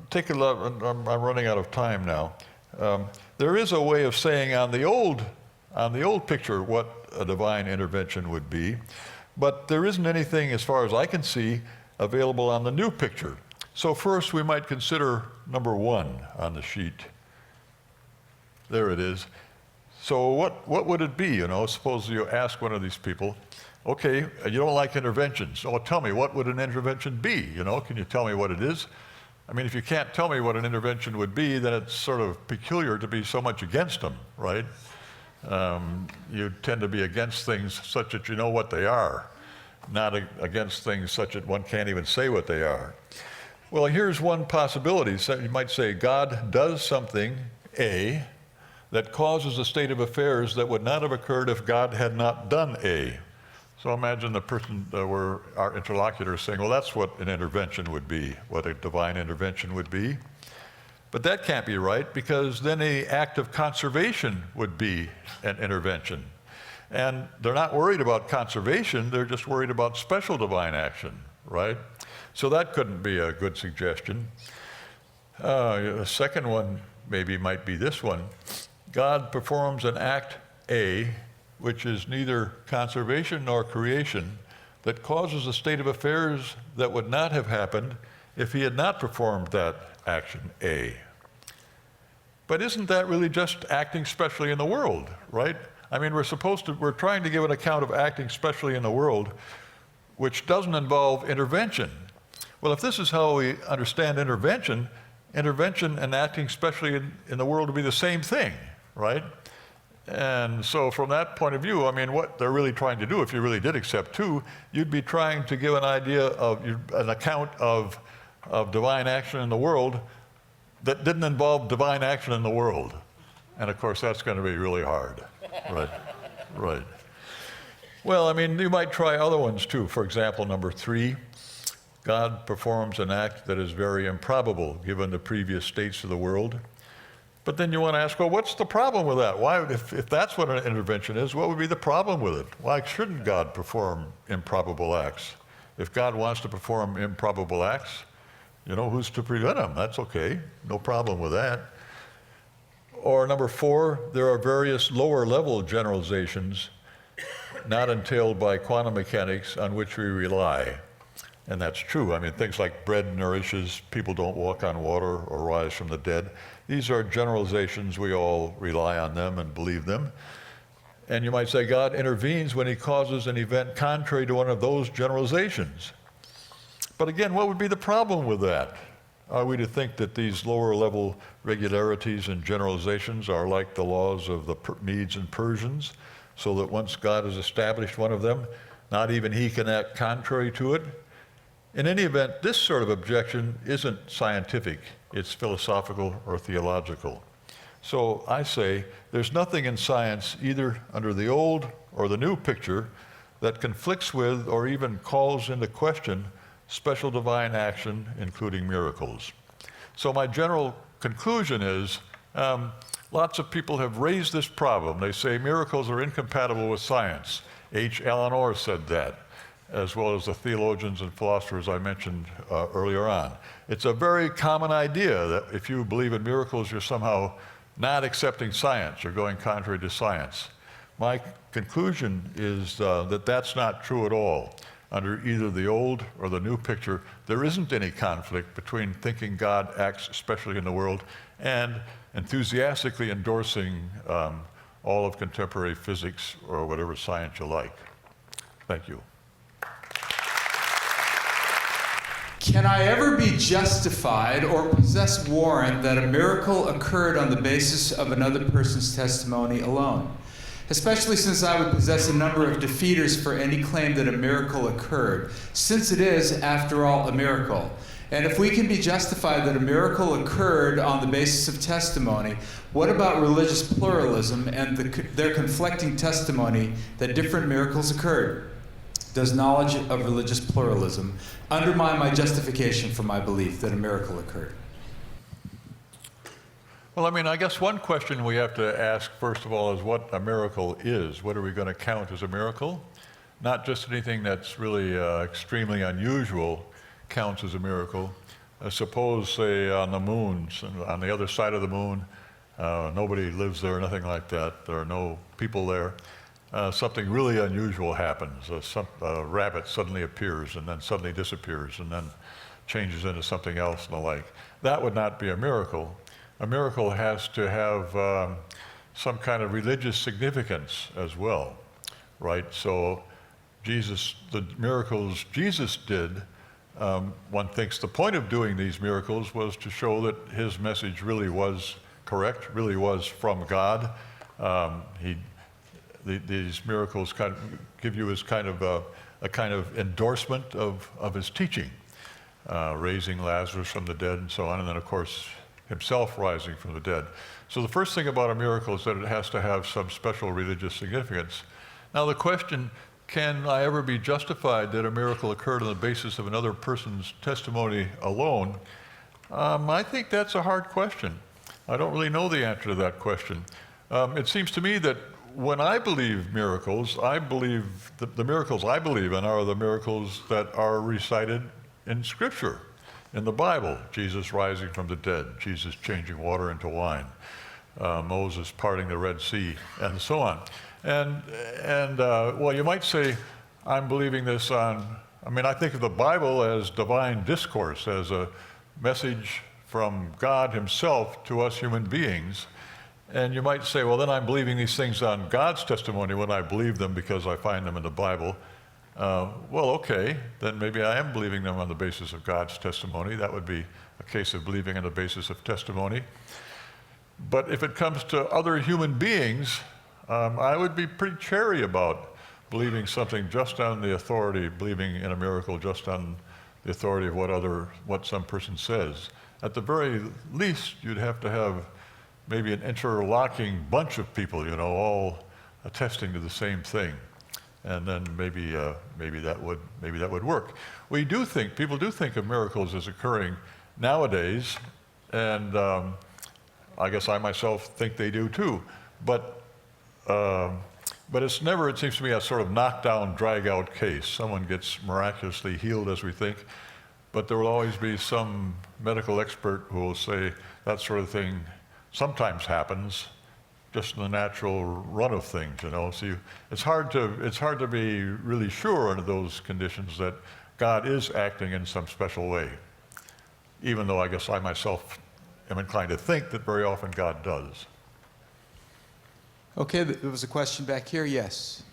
Take a look, I'm running out of time now. There is a way of saying on the old picture what a divine intervention would be, but there isn't anything, as far as I can see, available on the new picture. So first we might consider number 1 on the sheet. There it is. So what would it be? You know, suppose you ask one of these people, okay, you don't like interventions. Oh, tell me, what would an intervention be? You know, can you tell me what it is? I mean, if you can't tell me what an intervention would be, then it's sort of peculiar to be so much against them, right? You tend to be against things such that you know what they are, not against things such that one can't even say what they are. Well, here's one possibility. So you might say God does something, A, that causes a state of affairs that would not have occurred if God had not done A. So imagine the person where our interlocutor is saying, well, that's what an intervention would be, what a divine intervention would be. But that can't be right, because then an act of conservation would be an intervention. And they're not worried about conservation, they're just worried about special divine action, right? So that couldn't be a good suggestion. The second one maybe might be this one. God performs an act A, which is neither conservation nor creation, that causes a state of affairs that would not have happened if he had not performed that action A. But isn't that really just acting specially in the world, right? I mean, we're trying to give an account of acting specially in the world, which doesn't involve intervention. Well, if this is how we understand intervention and acting specially in the world would be the same thing, right? And so from that point of view, I mean, what they're really trying to do, if you really did accept 2, you'd be trying to give an idea of, an account of divine action in the world that didn't involve divine action in the world. And of course, that's going to be really hard, right? Right. Well, I mean, you might try other ones too. For example, number 3, God performs an act that is very improbable given the previous states of the world. But then you want to ask, well, what's the problem with that? Why, if that's what an intervention is, what would be the problem with it? Why shouldn't God perform improbable acts? If God wants to perform improbable acts, you know, who's to prevent him? That's okay, no problem with that. Or number 4, there are various lower level generalizations not entailed by quantum mechanics on which we rely. And that's true. I mean, things like bread nourishes, people don't walk on water or rise from the dead. These are generalizations. We all rely on them and believe them. And you might say God intervenes when he causes an event contrary to one of those generalizations. But again, what would be the problem with that? Are we to think that these lower level regularities and generalizations are like the laws of the Medes and Persians, so that once God has established one of them, not even he can act contrary to it? In any event, this sort of objection isn't scientific, it's philosophical or theological. So I say there's nothing in science, either under the old or the new picture, that conflicts with or even calls into question special divine action, including miracles. So my general conclusion is, lots of people have raised this problem. They say miracles are incompatible with science. H. Alan Orr said that, as well as the theologians and philosophers I mentioned earlier on. It's a very common idea that if you believe in miracles, you're somehow not accepting science, you're going contrary to science. My conclusion is that that's not true at all. Under either the old or the new picture, there isn't any conflict between thinking God acts especially in the world and enthusiastically endorsing all of contemporary physics or whatever science you like. Thank you. Can I ever be justified or possess warrant that a miracle occurred on the basis of another person's testimony alone? Especially since I would possess a number of defeaters for any claim that a miracle occurred, since it is, after all, a miracle. And if we can be justified that a miracle occurred on the basis of testimony, what about religious pluralism and their conflicting testimony that different miracles occurred? does knowledge of religious pluralism undermine my justification for my belief that a miracle occurred? Well, I mean, I guess one question we have to ask, first of all, is what a miracle is. What are we going to count as a miracle? Not just anything that's really extremely unusual counts as a miracle. Suppose, say, on the moon, on the other side of the moon, nobody lives there, nothing like that. There are no people there. Something really unusual happens. A rabbit suddenly appears and then suddenly disappears and then changes into something else and the like. That would not be a miracle. A miracle has to have some kind of religious significance as well, right? So the miracles Jesus did, one thinks the point of doing these miracles was to show that his message really was correct, really was from God. These miracles kind of give you as kind of a kind of endorsement of his teaching, raising Lazarus from the dead and so on, and then of course himself rising from the dead. So the first thing about a miracle is that it has to have some special religious significance. Now the question, can I ever be justified that a miracle occurred on the basis of another person's testimony alone? I think that's a hard question. I don't really know the answer to that question. It seems to me that when I believe miracles, I believe the miracles I believe in are the miracles that are recited in Scripture, in the Bible. Jesus rising from the dead, Jesus changing water into wine, Moses parting the Red Sea, and so on. And well, you might say, I'm believing this on, I mean, I think of the Bible as divine discourse, as a message from God himself to us human beings. And you might say, well, then I'm believing these things on God's testimony when I believe them because I find them in the Bible. Well, okay, then maybe I am believing them on the basis of God's testimony. That would be a case of believing on the basis of testimony. But if it comes to other human beings, I would be pretty chary about believing something just on the authority, believing in a miracle just on the authority of what some person says. At the very least, you'd have to have maybe an interlocking bunch of people, all attesting to the same thing. And then maybe that would work. People do think of miracles as occurring nowadays, and I guess I myself think they do too. But it's never, it seems to me, a sort of knockdown, drag-out case. Someone gets miraculously healed, as we think, but there will always be some medical expert who will say that sort of thing sometimes happens, just in the natural run of things, So it's hard to be really sure under those conditions that God is acting in some special way, even though I guess I myself am inclined to think that very often God does. Okay, there was a question back here. Yes.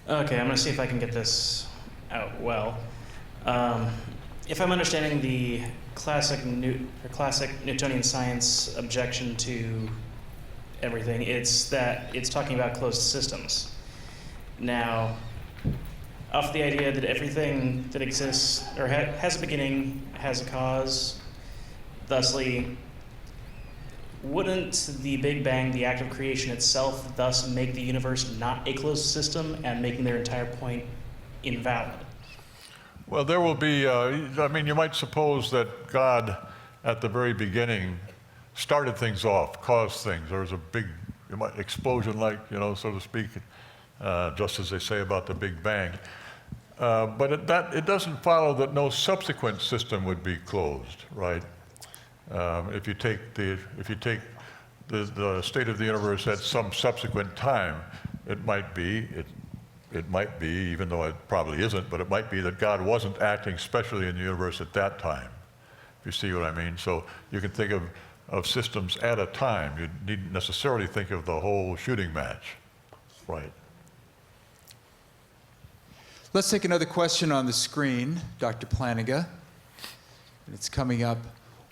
Okay, I'm going to see if I can get this out well. If I'm understanding the classic Newtonian science objection to everything, it's that it's talking about closed systems. Now, off the idea that everything that exists or has a beginning has a cause, thusly, wouldn't the Big Bang, the act of creation itself, thus make the universe not a closed system and making their entire point invalid? Well, there will be, you might suppose that God, at the very beginning, started things off, caused things. There was a big explosion, so to speak, just as they say about the Big Bang. But it doesn't follow that no subsequent system would be closed, right? If you take the state of the universe at some subsequent time, it might be, even though it probably isn't, but it might be that God wasn't acting specially in the universe at that time, if you see what I mean. So you can think of systems at a time. You needn't necessarily think of the whole shooting match, right? Let's take another question on the screen, Dr. Plantinga. It's coming up.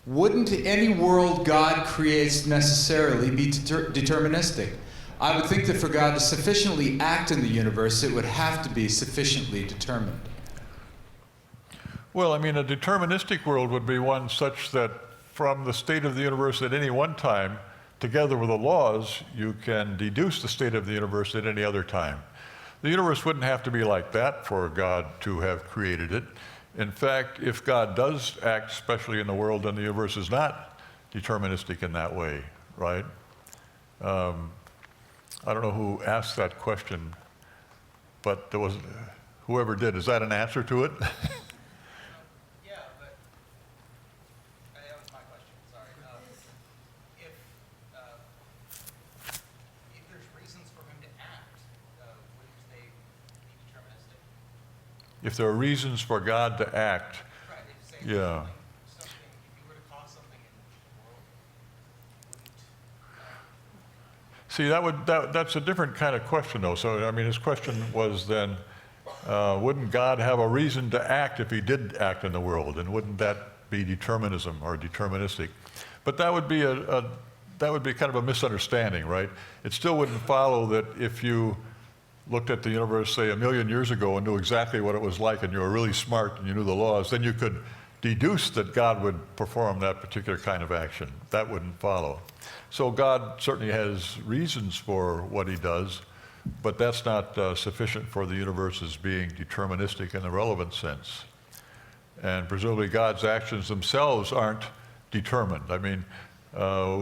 Wouldn't any world God creates necessarily be deterministic? I would think that for God to sufficiently act in the universe, it would have to be sufficiently determined. Well, a deterministic world would be one such that from the state of the universe at any one time, together with the laws, you can deduce the state of the universe at any other time. The universe wouldn't have to be like that for God to have created it. In fact, if God does act specially in the world, then the universe is not deterministic in that way, right? I don't know who asked that question, but there was, whoever did, is that an answer to it? Yeah, but that was my question, sorry. If there's reasons for him to act, wouldn't they be deterministic? If there are reasons for God to act, Right, if say yeah. something, if you were to cause something in the world, wouldn't See, that's a different kind of question, though. So, I mean, his question was then, wouldn't God have a reason to act if he did act in the world? And wouldn't that be determinism or deterministic? But that would be that would be kind of a misunderstanding, right? It still wouldn't follow that if you looked at the universe, say, 1,000,000 years ago and knew exactly what it was like and you were really smart and you knew the laws, then you could deduce that God would perform that particular kind of action. That wouldn't follow. So God certainly has reasons for what he does, but that's not sufficient for the universe as being deterministic in the relevant sense. And presumably God's actions themselves aren't determined. I mean,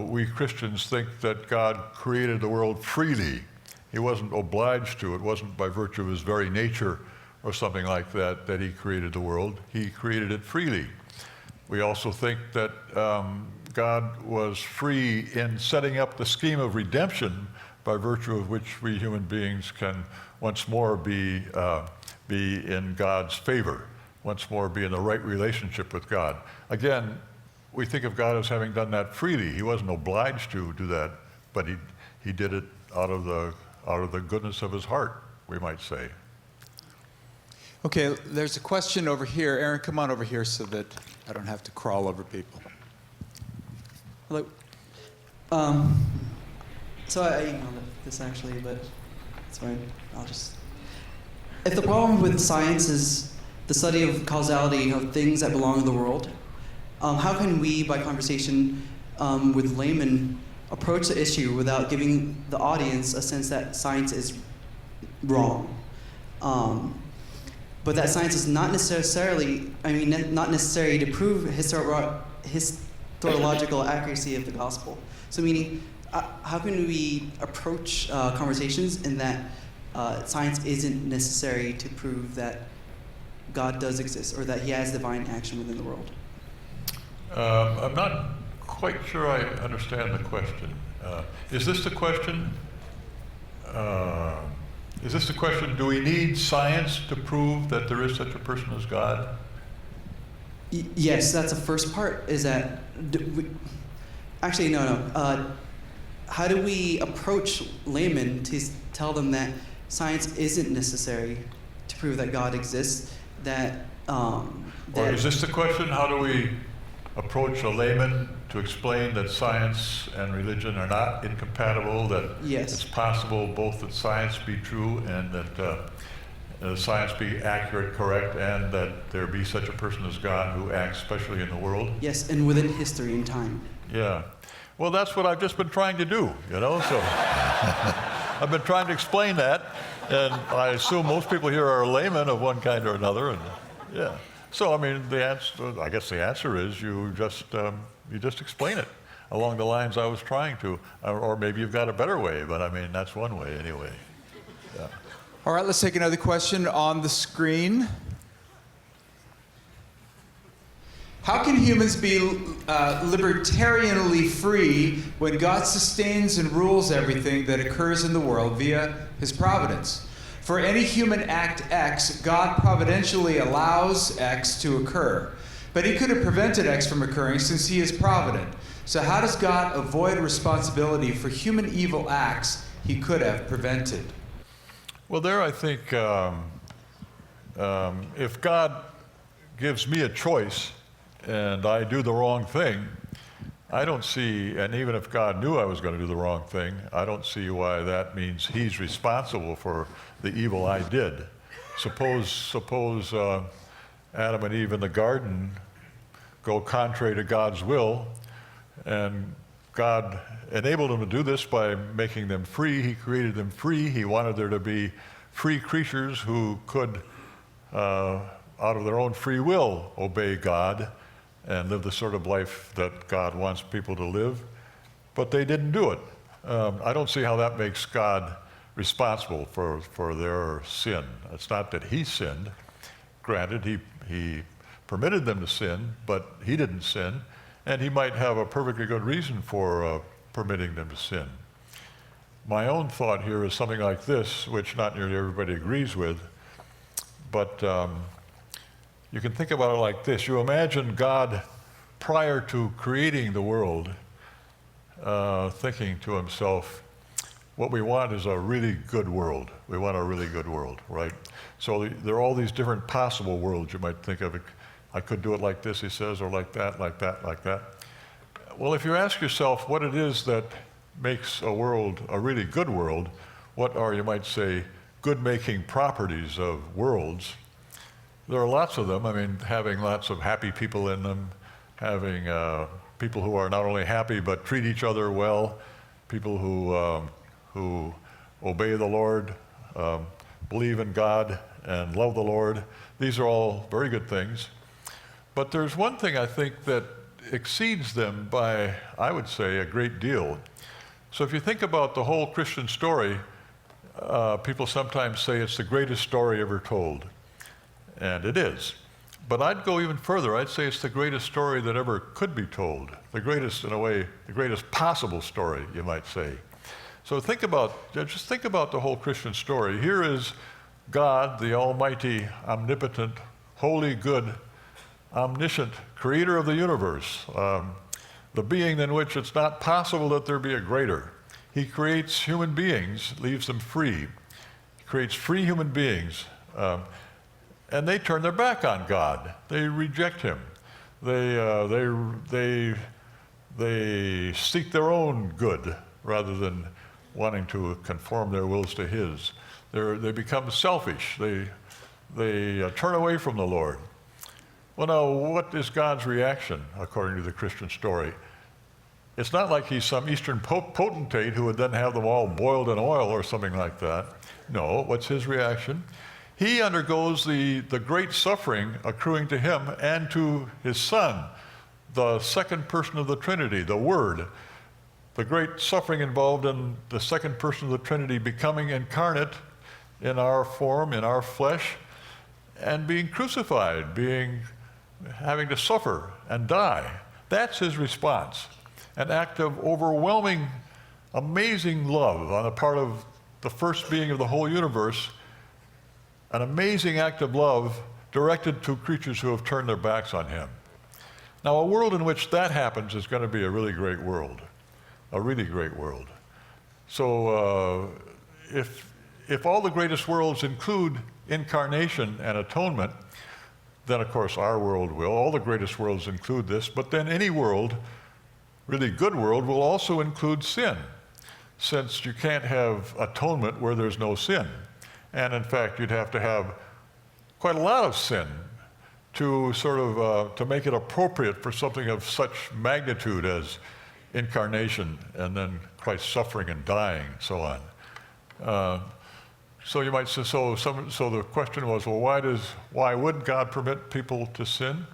we Christians think that God created the world freely. He wasn't obliged to. It wasn't by virtue of his very nature or something like that that he created the world. He created it freely. We also think that God was free in setting up the scheme of redemption by virtue of which we human beings can once more be in God's favor, once more be in the right relationship with God. Again, we think of God as having done that freely. He wasn't obliged to do that, but he did it out of the goodness of his heart, we might say. Okay, there's a question over here. Aaron, come on over here so that I don't have to crawl over people. Hello. So I emailed this actually, but it's fine. I'll just. If the problem with science is the study of causality of things that belong in the world, how can we, by conversation with laymen, approach the issue without giving the audience a sense that science is wrong? But that science is not necessarily, not necessary to prove historiological accuracy of the gospel. So meaning, how can we approach conversations in that science isn't necessary to prove that God does exist or that he has divine action within the world? I'm not quite sure I understand the question. Is this the question? Do we need science to prove that there is such a person as God? Yes, that's the first part. Is that actually no. How do we approach laymen to tell them that science isn't necessary to prove that God exists? Or is this the question? How do we approach a layman to explain that science and religion are not incompatible, that yes, it's possible both that science be true and that science be accurate, correct, and that there be such a person as God who acts specially in the world? Yes, and within history and time. Yeah. Well, that's what I've just been trying to do, so I've been trying to explain that, and I assume most people here are laymen of one kind or another, and yeah. So, I guess the answer is you just explain it along the lines I was trying to, or maybe you've got a better way, but that's one way anyway. Yeah. All right, let's take another question on the screen. How can humans be libertarianly free when God sustains and rules everything that occurs in the world via his providence? For any human act X, God providentially allows X to occur. But he could have prevented X from occurring since he is provident. So how does God avoid responsibility for human evil acts he could have prevented? Well, there I think if God gives me a choice and I do the wrong thing, I don't see, and even if God knew I was going to do the wrong thing, I don't see why that means he's responsible for the evil I did. Suppose Adam and Eve in the garden go contrary to God's will, and God enabled them to do this by making them free. He created them free. He wanted there to be free creatures who could, out of their own free will, obey God and live the sort of life that God wants people to live, but they didn't do it. I don't see how that makes God responsible for their sin. It's not that he sinned. Granted, he permitted them to sin, but he didn't sin, and he might have a perfectly good reason for permitting them to sin. My own thought here is something like this, which not nearly everybody agrees with, but you can think about it like this. You imagine God, prior to creating the world, thinking to himself, what we want is a really good world. We want a really good world, right? So there are all these different possible worlds. You might think of it, I could do it like this, he says, or like that, like that, like that. Well, if you ask yourself what it is that makes a world a really good world, what are, you might say, good-making properties of worlds, there are lots of them. I mean, having lots of happy people in them, having people who are not only happy but treat each other well, people who obey the Lord, believe in God, and love the Lord. These are all very good things. But there's one thing I think that exceeds them by, I would say, a great deal. So if you think about the whole Christian story, people sometimes say it's the greatest story ever told. And it is. But I'd go even further. I'd say it's the greatest story that ever could be told. The greatest, in a way, the greatest possible story, you might say. So just think about the whole Christian story. Here is God, the almighty, omnipotent, holy, good, omniscient creator of the universe, the being than which it's not possible that there be a greater. He creates human beings, leaves them free. He creates free human beings, and they turn their back on God. They reject him. They seek their own good rather than wanting to conform their wills to his. They become selfish. They turn away from the Lord. Well, now, what is God's reaction, according to the Christian story? It's not like he's some Eastern potentate who would then have them all boiled in oil or something like that. No, what's his reaction? He undergoes the great suffering accruing to him and to his Son, the second person of the Trinity, the Word. The great suffering involved in the second person of the Trinity becoming incarnate in our form, in our flesh, and being crucified, having to suffer and die. That's his response. An act of overwhelming, amazing love on the part of the first being of the whole universe, an amazing act of love directed to creatures who have turned their backs on him. Now, a world in which that happens is going to be a really great world, a really great world. So if all the greatest worlds include incarnation and atonement, then of course our world will. All the greatest worlds include this, but then any world, really good world, will also include sin, since you can't have atonement where there's no sin. And in fact, you'd have to have quite a lot of sin to sort of to make it appropriate for something of such magnitude as incarnation and then Christ's suffering and dying and so on. So you might say, so the question was, well, why would God permit people to sin?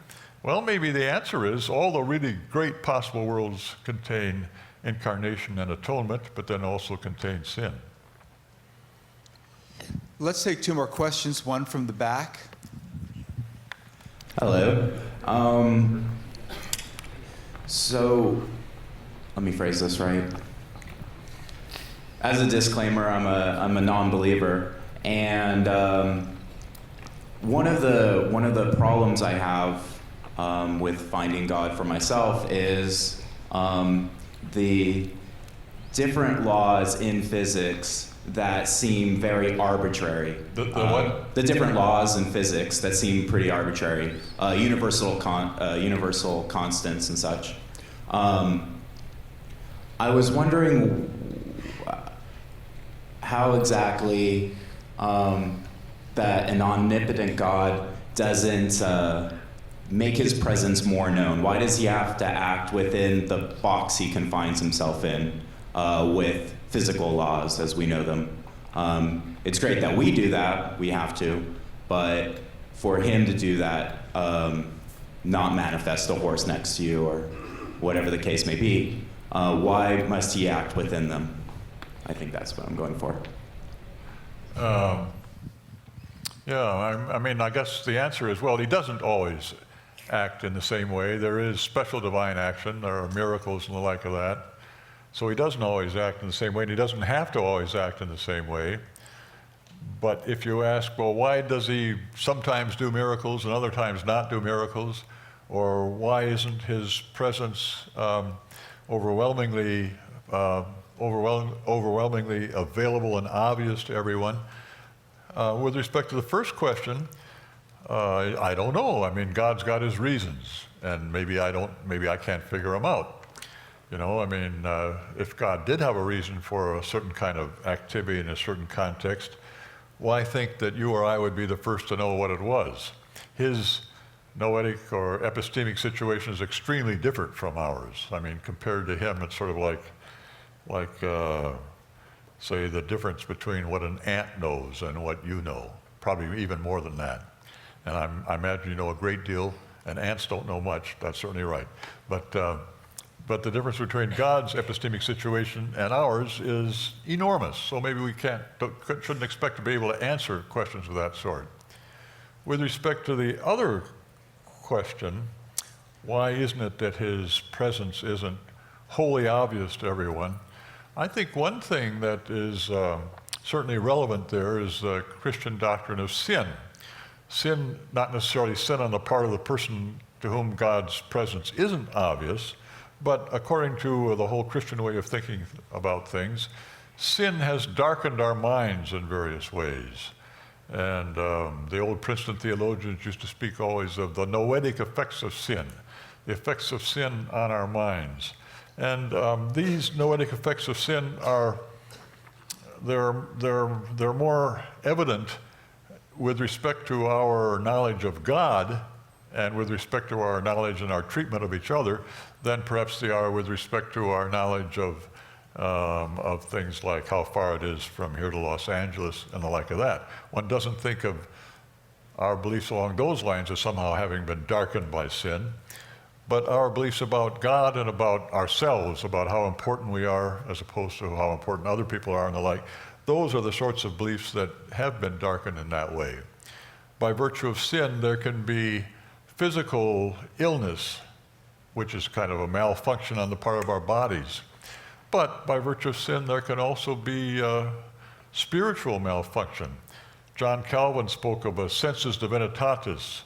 Well, maybe the answer is all the really great possible worlds contain incarnation and atonement, but then also contain sin. Let's take two more questions, one from the back. Hello. So, let me phrase this right. As a disclaimer, I'm a non-believer, and one of the problems I have with finding God for myself is the different laws in physics that seem very arbitrary. The what? The different laws in physics that seem pretty arbitrary, universal constants and such. I was wondering how exactly that an omnipotent God doesn't make his presence more known. Why does he have to act within the box he confines himself in with physical laws as we know them? It's great that we do that, we have to, but for him to do that, not manifest a horse next to you or whatever the case may be, why must he act within them? I think that's what I'm going for. I mean, I guess the answer is, well, he doesn't always act in the same way. There is special divine action. There are miracles and the like of that. So he doesn't always act in the same way, and he doesn't have to always act in the same way. But if you ask, well, why does he sometimes do miracles and other times not do miracles? Or why isn't his presence overwhelmingly available and obvious to everyone? With respect to the first question, I don't know. I mean, God's got his reasons, and maybe I can't figure them out. You know, I mean, if God did have a reason for a certain kind of activity in a certain context, why think that you or I would be the first to know what it was? His noetic or epistemic situation is extremely different from ours. I mean, compared to him, it's sort of like say, the difference between what an ant knows and what you know, probably even more than that. And I imagine you know a great deal, and ants don't know much, that's certainly right. But the difference between God's epistemic situation and ours is enormous, so maybe we shouldn't expect to be able to answer questions of that sort. With respect to the other question, why isn't it that his presence isn't wholly obvious to everyone? I think one thing that is certainly relevant there is the Christian doctrine of sin. Sin, not necessarily sin on the part of the person to whom God's presence isn't obvious, but according to the whole Christian way of thinking about things, sin has darkened our minds in various ways. And the old Princeton theologians used to speak always of the noetic effects of sin, the effects of sin on our minds. And these noetic effects of sin they're more evident with respect to our knowledge of God and with respect to our knowledge and our treatment of each other than perhaps they are with respect to our knowledge of things like how far it is from here to Los Angeles and the like of that. One doesn't think of our beliefs along those lines as somehow having been darkened by sin, but our beliefs about God and about ourselves, about how important we are as opposed to how important other people are and the like, those are the sorts of beliefs that have been darkened in that way. By virtue of sin, there can be physical illness, which is kind of a malfunction on the part of our bodies. But by virtue of sin, there can also be spiritual malfunction. John Calvin spoke of a sensus divinitatis,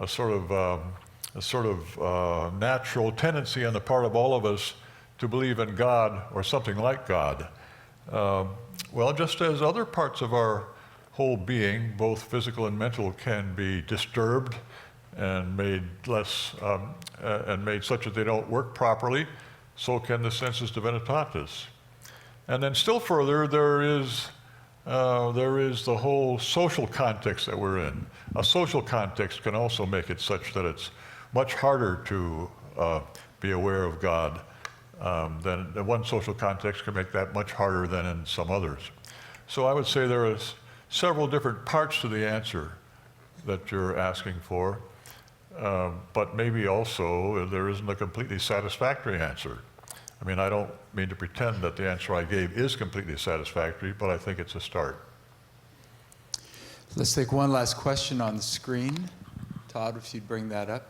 a sort of natural tendency on the part of all of us to believe in God or something like God. Well, just as other parts of our whole being, both physical and mental, can be disturbed and made less, and made such that they don't work properly, so can the sensus divinitatis. And then still further, there is the whole social context that we're in. A social context can also make it such that it's much harder to be aware of God than one social context can make that much harder than in some others. So I would say there is several different parts to the answer that you're asking for, but maybe also there isn't a completely satisfactory answer. I mean, I don't mean to pretend that the answer I gave is completely satisfactory, but I think it's a start. Let's take one last question on the screen. Todd, if you'd bring that up.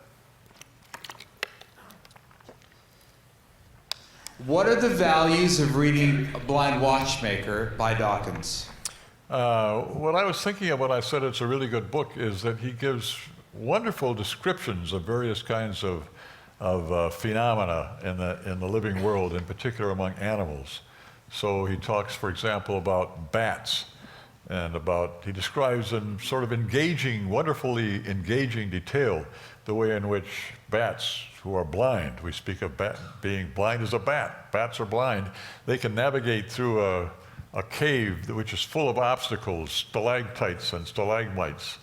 What are the values of reading A Blind Watchmaker by Dawkins? What I was thinking of when I said it's a really good book is that he gives wonderful descriptions of various kinds of phenomena in the living world, in particular among animals. So he talks, for example, about bats, and he describes in sort of wonderfully engaging detail the way in which bats who are blind, we speak of being blind as a bat. Bats are blind. They can navigate through a cave which is full of obstacles, stalactites and stalagmites,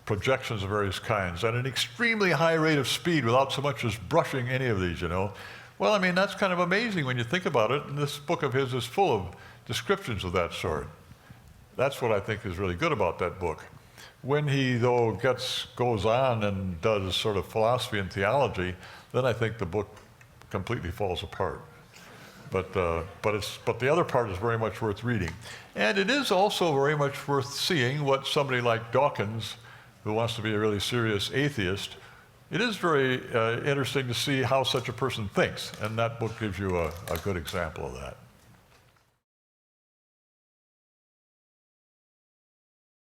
projections of various kinds, at an extremely high rate of speed without so much as brushing any of these, you know. Well, I mean, that's kind of amazing when you think about it, and this book of his is full of descriptions of that sort. That's what I think is really good about that book. When he, though, goes on and does sort of philosophy and theology, then I think the book completely falls apart. But the other part is very much worth reading. And it is also very much worth seeing what somebody like Dawkins, who wants to be a really serious atheist, it is very interesting to see how such a person thinks. And that book gives you a good example of that.